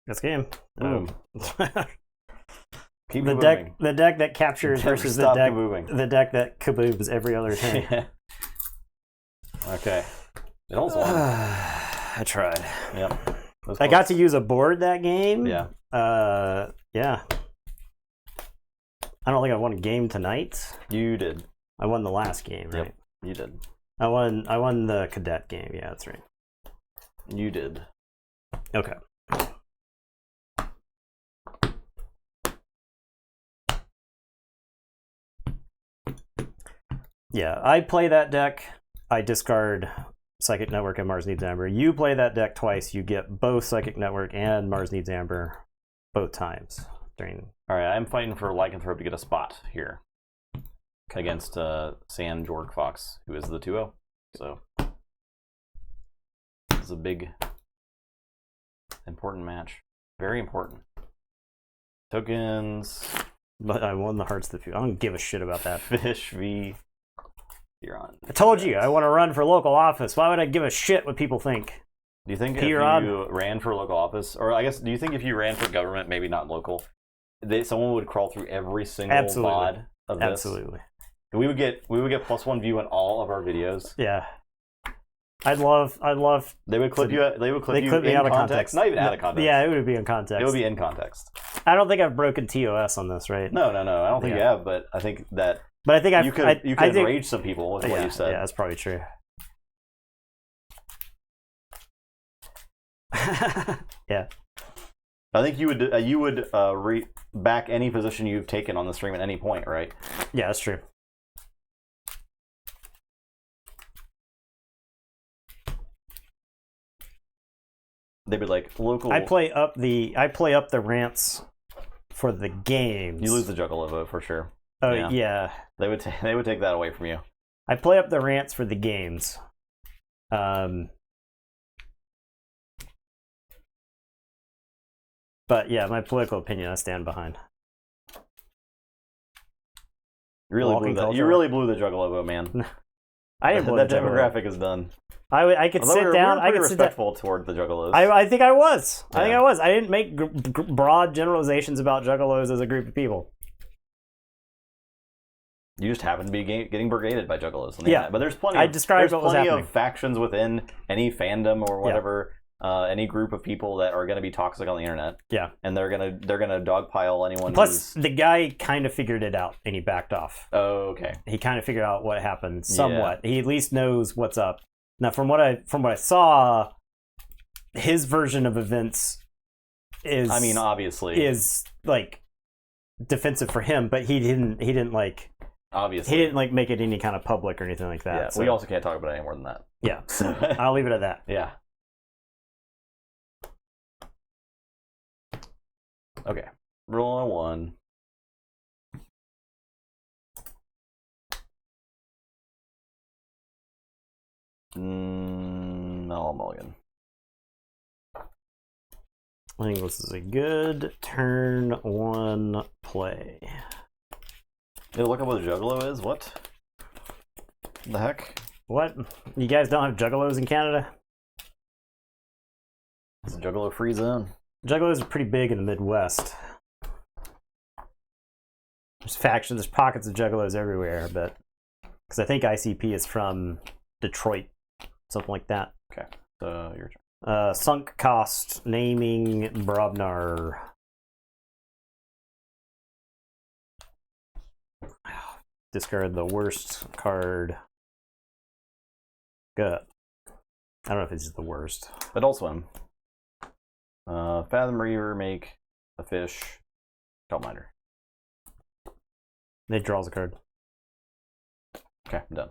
Speaker 1: That's game.
Speaker 2: Boom. Keep
Speaker 1: the
Speaker 2: kabooming.
Speaker 1: deck that captures
Speaker 2: Never
Speaker 1: versus the
Speaker 2: stop
Speaker 1: deck
Speaker 2: kabooming.
Speaker 1: the deck that kabooms every other turn.
Speaker 2: Okay. It almost won.
Speaker 1: I tried.
Speaker 2: Yep.
Speaker 1: I got to use a board that game.
Speaker 2: Yeah.
Speaker 1: Yeah. I don't think I won a game tonight.
Speaker 2: You did.
Speaker 1: I won the last game, right?
Speaker 2: Yep. You did.
Speaker 1: I won the cadet game. Yeah, that's right.
Speaker 2: You did.
Speaker 1: Okay. Yeah, I play that deck. I discard Psychic Network and Mars Needs Amber. You play that deck twice. You get both Psychic Network and Mars Needs Amber both times. During.
Speaker 2: All right, I'm fighting for Lycanthrope to get a spot here against Sand Jorg Fox, who is the 2-0. So this is a big, important match. Very important. Tokens.
Speaker 1: But I won the Hearts of the Few. I don't give a shit about that.
Speaker 2: Fish v. Huron.
Speaker 1: I told you, I want to run for local office. Why would I give a shit what people think?
Speaker 2: Do you think if
Speaker 1: Huron?
Speaker 2: you ran for local office, or I guess, do you think if you ran for government, maybe not local, someone would crawl through every single mod of this?
Speaker 1: Absolutely.
Speaker 2: We would get +1 view on all of our videos.
Speaker 1: Yeah. I'd love.
Speaker 2: They would clip you. They would clip you
Speaker 1: me
Speaker 2: in
Speaker 1: out of
Speaker 2: context. Not even out of context.
Speaker 1: Yeah, it would be in context.
Speaker 2: It would be in context.
Speaker 1: I don't think I've broken TOS on this, right?
Speaker 2: No. I don't think you have, but I think that.
Speaker 1: But I think
Speaker 2: you could enrage some people with what you said.
Speaker 1: Yeah, that's probably true. Yeah.
Speaker 2: I think you would back any position you've taken on the stream at any point, right?
Speaker 1: Yeah, that's true.
Speaker 2: They'd be like local.
Speaker 1: I play up the rants for the games.
Speaker 2: You lose the Juggalo vote for sure.
Speaker 1: Oh yeah.
Speaker 2: They would take that away from you.
Speaker 1: I play up the rants for the games. But yeah, my political opinion I stand behind.
Speaker 2: You really blew the Juggalo vote, man.
Speaker 1: I didn't blow
Speaker 2: that
Speaker 1: the Juggalo.
Speaker 2: demographic is done.
Speaker 1: I could sit down. I could sit
Speaker 2: respectful toward the Juggalos.
Speaker 1: I think I was.
Speaker 2: Yeah.
Speaker 1: I think I was. I didn't make broad generalizations about Juggalos as a group of people.
Speaker 2: You just happen to be getting brigaded by Juggalos.
Speaker 1: Yeah,
Speaker 2: but there's plenty.
Speaker 1: I described what was happening.
Speaker 2: of factions within any fandom or whatever, any group of people that are going to be toxic on the internet.
Speaker 1: Yeah,
Speaker 2: and they're gonna dogpile anyone.
Speaker 1: Plus, the guy kind of figured it out, and he backed off.
Speaker 2: Oh, okay.
Speaker 1: He kind of figured out what happened somewhat. Yeah. He at least knows what's up. Now, from what I saw, his version of events is. I mean,
Speaker 2: obviously,
Speaker 1: is like defensive for him, but he didn't like.
Speaker 2: Obviously,
Speaker 1: he didn't like make it any kind of public or anything like that.
Speaker 2: Yeah,
Speaker 1: so.
Speaker 2: We also can't talk about it any more than that.
Speaker 1: Yeah, I'll leave it at that.
Speaker 2: Yeah. Okay. Roll on 1. No, mulligan.
Speaker 1: I think this is a good turn 1 play.
Speaker 2: Hey, look up what a Juggalo is? What? The heck?
Speaker 1: What? You guys don't have Juggalos in Canada?
Speaker 2: It's a Juggalo free zone.
Speaker 1: Juggalos are pretty big in the Midwest. There's factions, there's pockets of Juggalos everywhere, but because I think ICP is from Detroit, something like that.
Speaker 2: Okay, so your turn.
Speaker 1: Sunk cost, naming Brobnar. Discard the worst card. Good. I don't know if this is the worst.
Speaker 2: Adult Swim. Fathom Reaver, make a fish. Calminder.
Speaker 1: It draws a card.
Speaker 2: Okay, I'm done.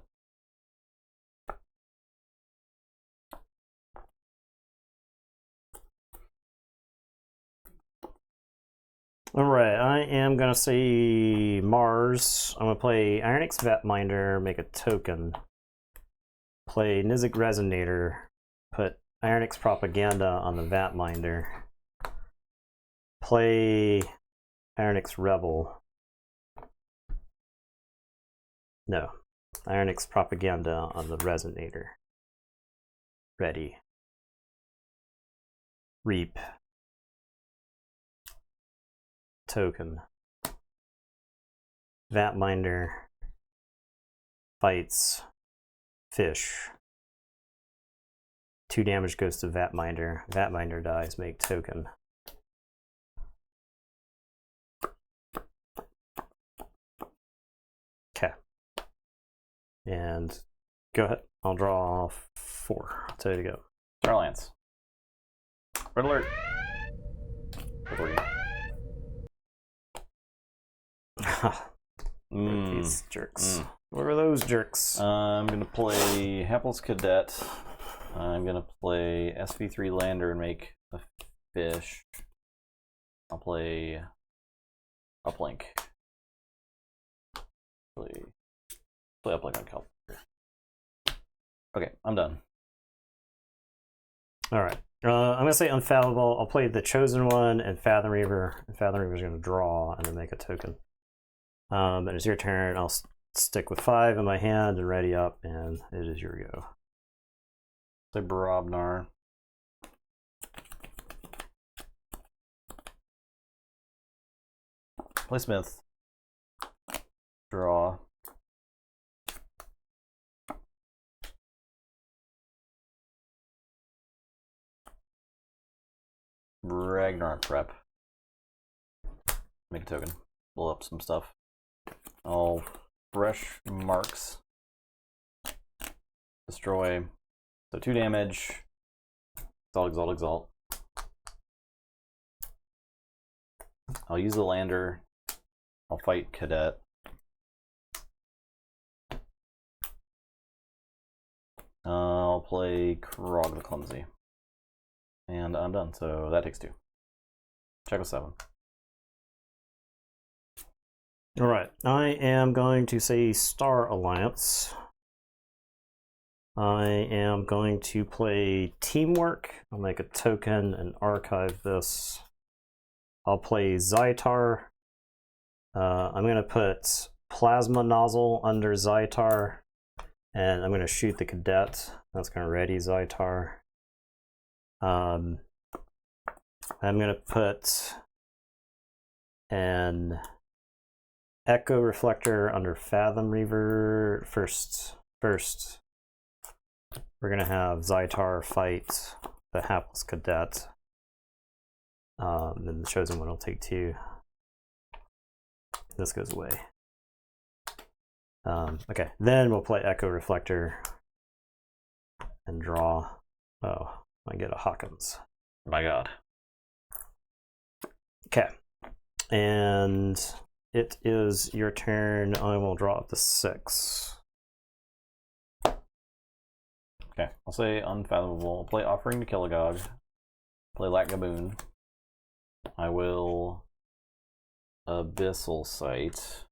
Speaker 1: Alright, I am going to say Mars. I'm going to play Ironix Vatminder, make a token. Play Nizik Resonator, put Ironix Propaganda on the Vatminder. Play Ironix Rebel. No, Ironix Propaganda on the Resonator. Ready. Reap. Token. Vatminder. Fights. Fish. 2 damage goes to Vatminder. Vatminder dies, make token. Okay. And go ahead. I'll draw 4. I'll tell you to go.
Speaker 2: Starlance. Red alert.
Speaker 1: These jerks. What are those jerks?
Speaker 2: I'm gonna play Hapless Cadet. I'm gonna play SV3 Lander and make a fish. I'll play Uplink. Play Uplink on Kelp. Okay, I'm done.
Speaker 1: All right. I'm gonna say Unfallible. I'll play the Chosen One and Fathom Reaver. And Fathom Reaver's gonna draw and then make a token. And it's your turn. I'll stick with 5 in my hand and ready up, and it is your go.
Speaker 2: Play Barabnar. Play Smith. Draw. Ragnar prep. Make a token. Blow up some stuff. I'll fresh marks. Destroy. So 2 damage. Exalt, exalt, exalt. I'll use the lander. I'll fight Cadet. I'll play Krog the Clumsy. And I'm done, so that takes 2. Check with 7.
Speaker 1: All right, I am going to say Star Alliance. I am going to play Teamwork. I'll make a token and archive this. I'll play Zytar. I'm going to put Plasma Nozzle under Zytar, and I'm going to shoot the Cadet. That's going to ready Zytar. I'm going to put an Echo Reflector under Fathom Reaver. First, we're going to have Zytar fight the Hapless Cadet. Then the Chosen One will take 2. This goes away. Okay, then we'll play Echo Reflector and draw. Oh, I get a Hawkins.
Speaker 2: My god.
Speaker 1: Okay, and it is your turn. I will draw up to 6.
Speaker 2: Okay, I'll say Unfathomable. I'll play Offering to Killigog. Play Latgaboon. I will Abyssal Sight.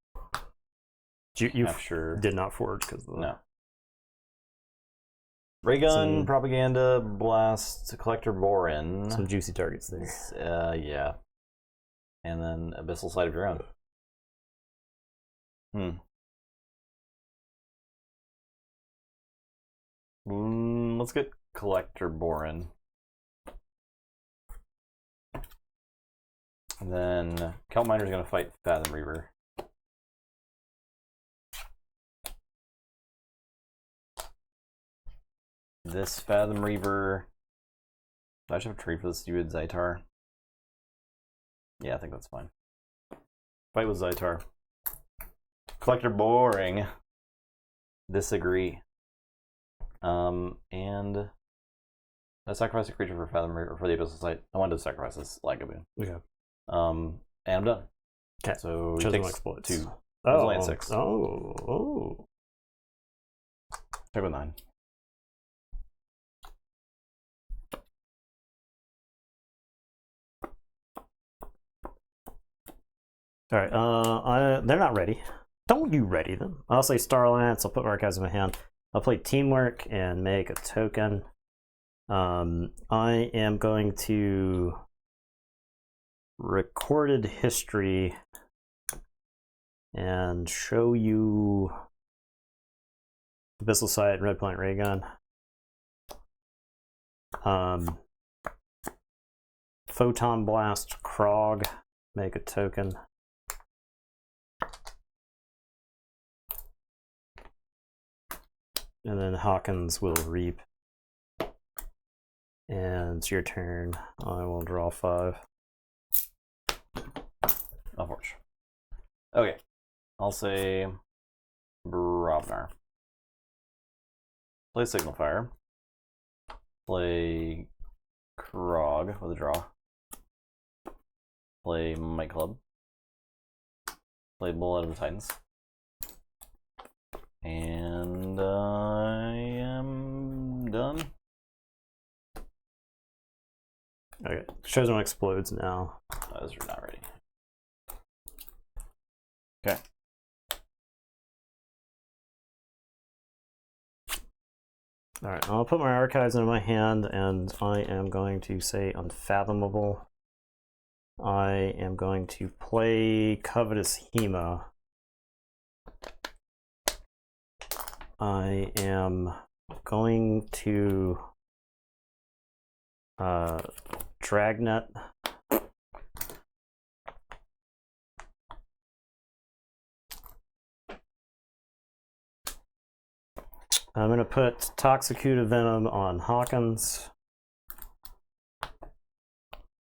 Speaker 1: You
Speaker 2: Capture.
Speaker 1: did not forge because of the...
Speaker 2: No. Raygun, Propaganda, Blast, Collector Borin.
Speaker 1: Some juicy targets there.
Speaker 2: Yeah. And then Abyssal Sight of your own. Let's get Collector Borin. And then Kelp Miner's gonna fight Fathom Reaver. This Fathom Reaver. Do I should have a tree for this stupid Zytar? Yeah, I think that's fine. Fight with Zytar. Collector Boring. Disagree. And I sacrifice a creature for Fathom Reaver for the Abyssal Sight. I wanted to sacrifice this Lagaboon.
Speaker 1: Okay.
Speaker 2: And I'm done.
Speaker 1: Okay.
Speaker 2: So
Speaker 1: Chosen
Speaker 2: it
Speaker 1: One
Speaker 2: takes
Speaker 1: explodes.
Speaker 2: 2.
Speaker 1: Oh,
Speaker 2: only at 6.
Speaker 1: Oh.
Speaker 2: Check with 9.
Speaker 1: All right. They're not ready. Don't you ready them? I'll say Star Alliance. I'll put Archives in my hand. I'll play Teamwork and make a token. I am going to Recorded History and show you Abyssal Sight, Red Point Ray Gun. Photon Blast, Krog, make a token. And then Hawkins will reap. And it's your turn. I will draw 5.
Speaker 2: Unfortunate. Okay. I'll say Brobnar. Play Signal Fire. Play Krog with a draw. Play Might Club. Play Bullet of the Titans. And I am done.
Speaker 1: Okay, shows when it explodes now.
Speaker 2: Those are not ready. Okay.
Speaker 1: All right, I'll put my archives in my hand, and I am going to say Unfathomable. I am going to play Covetous Hema. I am going to Dragnet. I'm going to put Toxicuta Venom on Hawkins.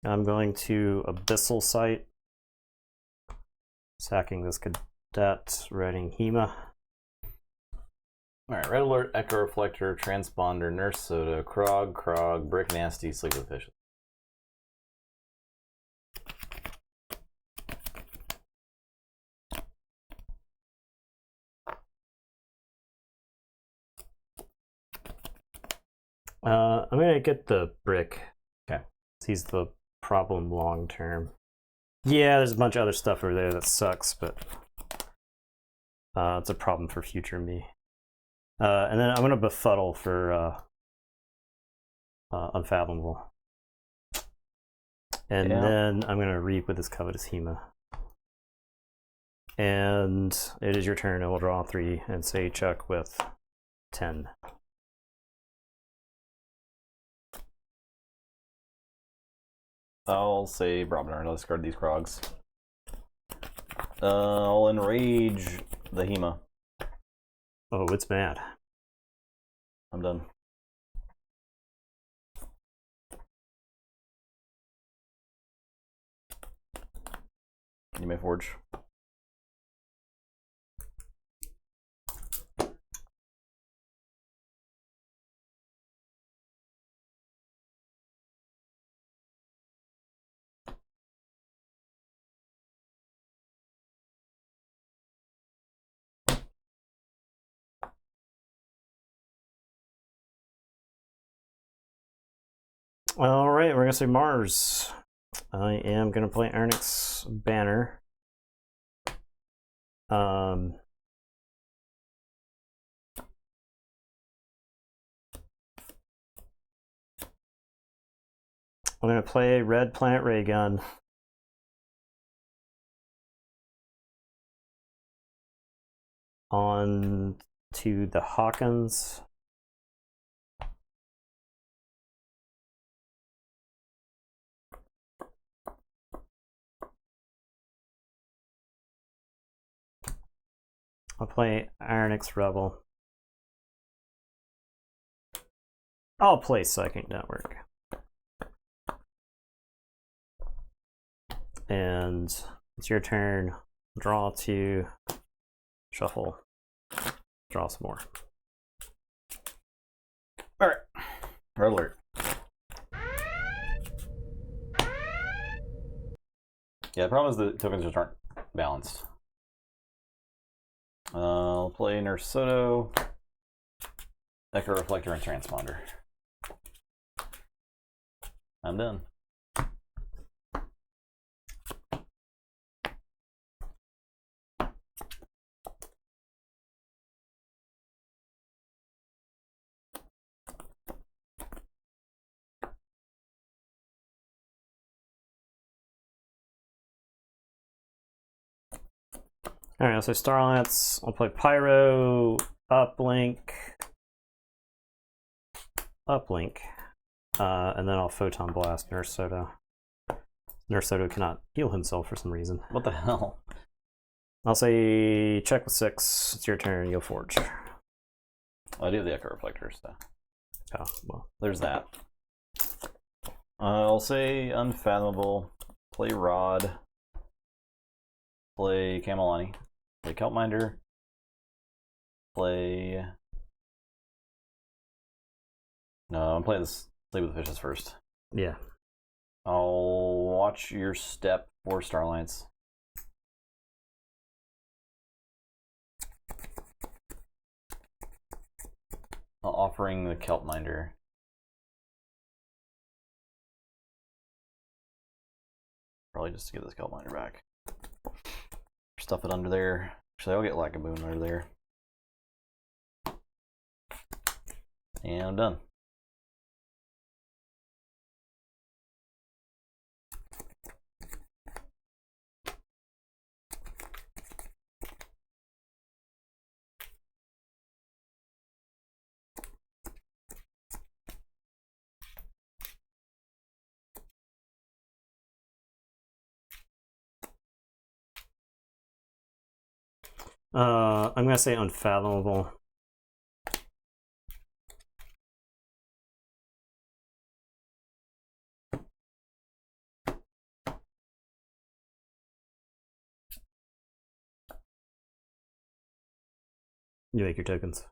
Speaker 1: I'm going to Abyssal Sight. Sacking this cadet, writing Hema.
Speaker 2: Alright, Red Alert, Echo Reflector, Transponder, Nurse Soda, Krog, Brick Nasty, Sleep with Fishes.
Speaker 1: I'm going to get the Brick.
Speaker 2: Okay.
Speaker 1: He's the problem long term. Yeah, there's a bunch of other stuff over there that sucks, but it's a problem for future me. And then I'm going to Befuddle for Unfathomable. And then I'm going to Reap with this Covetous Hema. And it is your turn. I will draw 3 and say Chuck with 10.
Speaker 2: I'll say Brobner. I'll discard these Krogs. I'll enrage the Hema.
Speaker 1: Oh, it's mad.
Speaker 2: I'm done. You may forge.
Speaker 1: All right, we're gonna say Mars. I am gonna play Arnix Banner. I'm gonna play Red Planet Ray Gun. On to the Hawkins. I'll play Ironix Rebel. I'll play Psychic Network. And it's your turn. Draw 2. Shuffle. Draw some more.
Speaker 2: Alright. Red Alert. Yeah, the problem is the tokens just aren't balanced. I'll play Nurse Soto, Echo Reflector, and Transponder. I'm done.
Speaker 1: Alright, so Starlance. I'll play Pyro, Uplink, and then I'll Photon Blast Nurse Soto. Nurse Soto cannot heal himself for some reason.
Speaker 2: What the hell?
Speaker 1: I'll say check with 6. It's your turn. You'll forge.
Speaker 2: I do have the Echo Reflector, so.
Speaker 1: Oh, well.
Speaker 2: There's that. I'll say Unfathomable, play Rod, play Camelani, play Kelpminder, play... No, I'm playing this Sleep with the Fishes first.
Speaker 1: Yeah.
Speaker 2: I'll watch your step for Starlines. Offering the Kelp Minder. Probably just to get this Kelp Minder back. Stuff it under there. Actually, I'll get Lagaboon under there. And I'm done.
Speaker 1: I'm gonna say unfathomable. You make your tokens.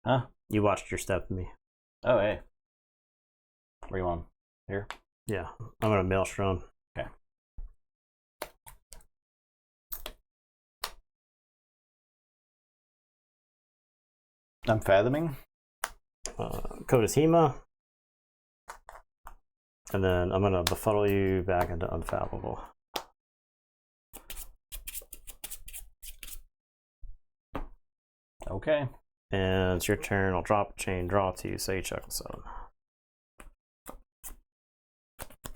Speaker 2: Huh?
Speaker 1: You watched your step with me.
Speaker 2: Oh, hey. Where you on? Here?
Speaker 1: Yeah, I'm gonna Maelstrom.
Speaker 2: Okay. I'm fathoming.
Speaker 1: Kodashima. And then I'm gonna befuddle you back into unfathomable.
Speaker 2: Okay.
Speaker 1: And it's your turn. I'll drop a chain, draw 2, say check 7.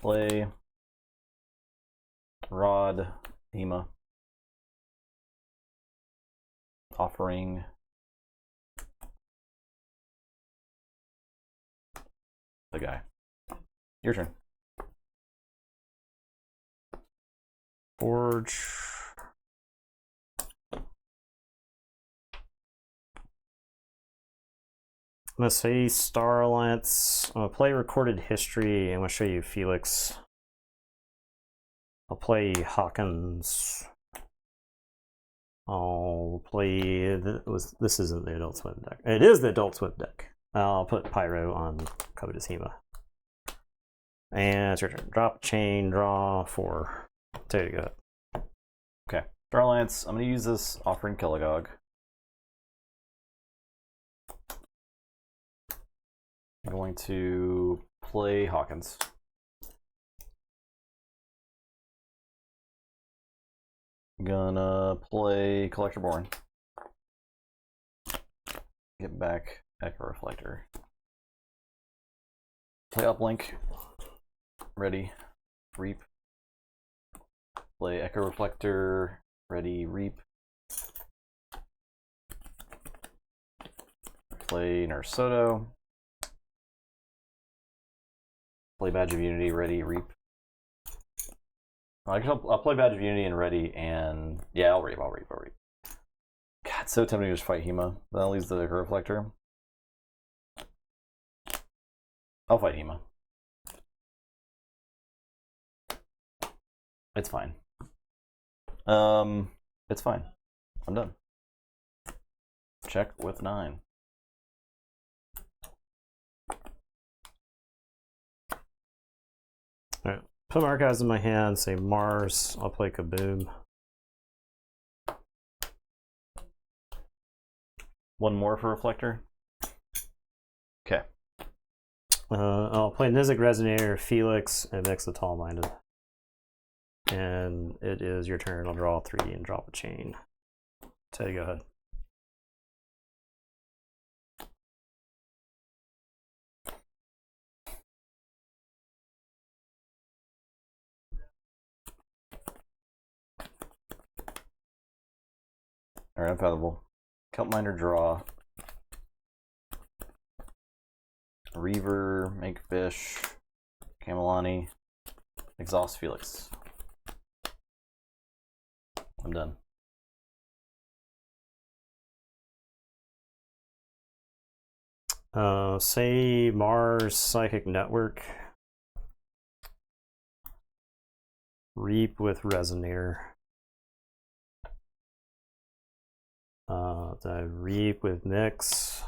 Speaker 2: Play. Rod. Hema. Offering. The guy. Your turn.
Speaker 1: Forge. I'm gonna say Star Alliance. I'm gonna play Recorded History. I'm gonna show you Felix. I'll play Hawkins. I'll play. This isn't the Adult Swim deck. It is the Adult Swim deck. I'll put Pyro on Kodashima. And it's your turn. Drop a chain, draw 4. There you go.
Speaker 2: Okay. Star Alliance. I'm going to use this Offering Killigog. I'm going to play Hawkins. I'm gonna play Collector Born. Get back Echo Reflector. Play Uplink. Ready. Reap. Play Echo Reflector. Ready. Reap. Play Nurse Soto. Play Badge of Unity. Ready. Reap. I'll play Badge of Unity and Ready, and yeah, I'll reap. God, it's so tempting to just fight Hema. That leaves the Echo Reflector. I'll fight Hema. It's fine. It's fine. I'm done. Check with 9.
Speaker 1: All right. Put Archives in my hand, say Mars. I'll play Kaboom.
Speaker 2: One more for Reflector. Okay.
Speaker 1: I'll play Nizik Resonator, Felix, and mix the Tall Minded. And it is your turn. I'll draw 3 and drop a chain. Tay, go ahead.
Speaker 2: Alright, unfathomable. Kelp Miner, draw. Reaver, make fish. Camelani. Exhaust Felix. I'm done.
Speaker 1: Say Mars Psychic Network. Reap with Resonator. I Reap with Mix.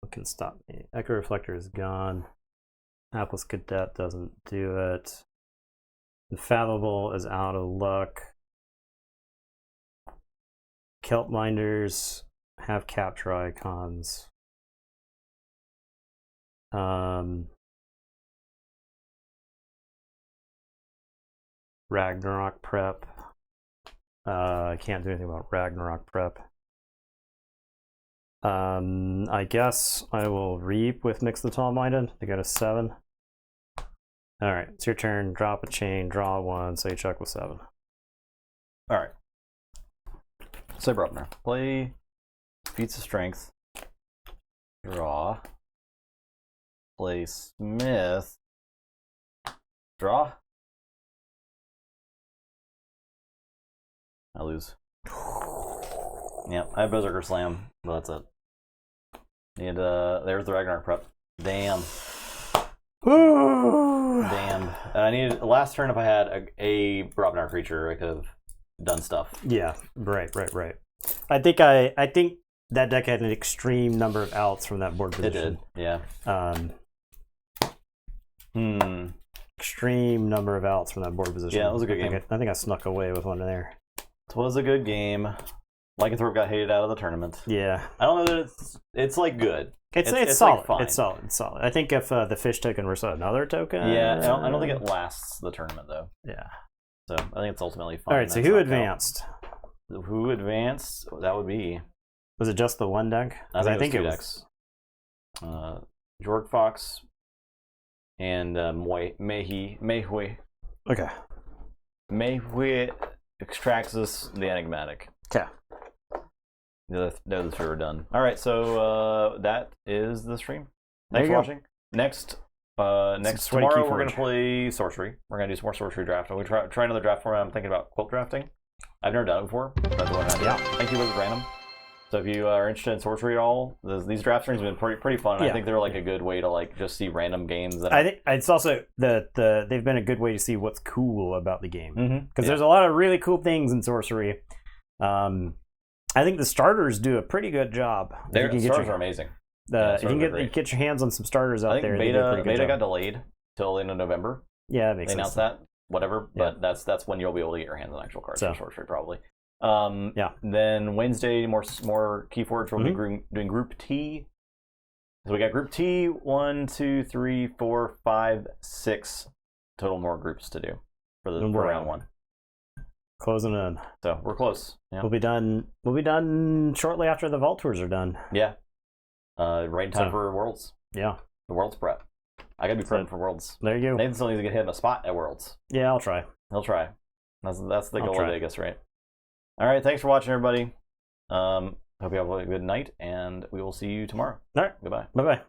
Speaker 1: What can stop me? Echo Reflector is gone. Hapless Cadet doesn't do it. Unfathomable is out of luck. Kelp Minders have capture icons. Ragnarok prep. I can't do anything about Ragnarok prep. I guess I will reap with Mix the Tall Minded to get a 7. Alright, it's your turn. Drop a chain, draw 1, so you check with 7.
Speaker 2: Alright. So Brupner. Play Feats of Strength. Draw. Play Smith. Draw. I lose. Yeah, I have Berserker Slam, but that's it. And there's the Ragnarok prep. Damn. Damn. And I needed last turn if I had a Brupnar creature, I could have done stuff.
Speaker 1: Yeah, right. I think that deck had an extreme number of outs from that board position.
Speaker 2: It did, yeah.
Speaker 1: Extreme number of outs from that board position.
Speaker 2: Yeah, it was a good game.
Speaker 1: I think I snuck away with one in there.
Speaker 2: It was a good game. Lycanthrope got hated out of the tournament.
Speaker 1: Yeah.
Speaker 2: I don't know that it's like good.
Speaker 1: It's solid. Like fine. It's solid. I think if the fish token versus another token.
Speaker 2: Yeah, I don't think it lasts the tournament though.
Speaker 1: Yeah.
Speaker 2: So I think it's ultimately fine.
Speaker 1: All right. So who advanced?
Speaker 2: Who advanced? That would be.
Speaker 1: Was it just the one deck?
Speaker 2: I think it was. Jorg Fox and Meihui.
Speaker 1: Okay.
Speaker 2: Meihui Extraxus the Enigmatic.
Speaker 1: Okay.
Speaker 2: The two are done. All right, so that is the stream. Thanks for watching. Next tomorrow we're gonna play sorcery. We're gonna do some more sorcery draft. We try another draft format. I'm thinking about quilt drafting. I've never done it before. Yeah. Thank you, Wizard Random. So if you are interested in sorcery at all, these draft streams have been pretty fun. Yeah. I think they're like a good way to like just see random games. That I think
Speaker 1: it's also they've been a good way to see what's cool about the game because there's a lot of really cool things in sorcery. I think the starters do a pretty good job.
Speaker 2: The starters are amazing.
Speaker 1: If you can get your hands on some starters out there.
Speaker 2: Beta got delayed till the end of November.
Speaker 1: Yeah, that makes sense.
Speaker 2: They announced that, whatever. But that's when you'll be able to get your hands on actual cards for sorcery, probably. Then Wednesday, more Keyforge. We'll be doing Group T. So we got Group T, 1, 2, 3, 4, 5, 6 total more groups to do for round 1.
Speaker 1: Closing in.
Speaker 2: So we're close. Yeah.
Speaker 1: We'll be done shortly after the Vault tours are done.
Speaker 2: Yeah. Right in time for Worlds.
Speaker 1: Yeah.
Speaker 2: The Worlds prep. I gotta be prepping for Worlds.
Speaker 1: There you go.
Speaker 2: Nathan still needs to get hit in a spot at Worlds.
Speaker 1: Yeah, I'll try.
Speaker 2: He'll try. That's the goal of Vegas, right? All right, thanks for watching, everybody. Hope you have a good night, and we will see you tomorrow.
Speaker 1: All right.
Speaker 2: Goodbye.
Speaker 1: Bye-bye.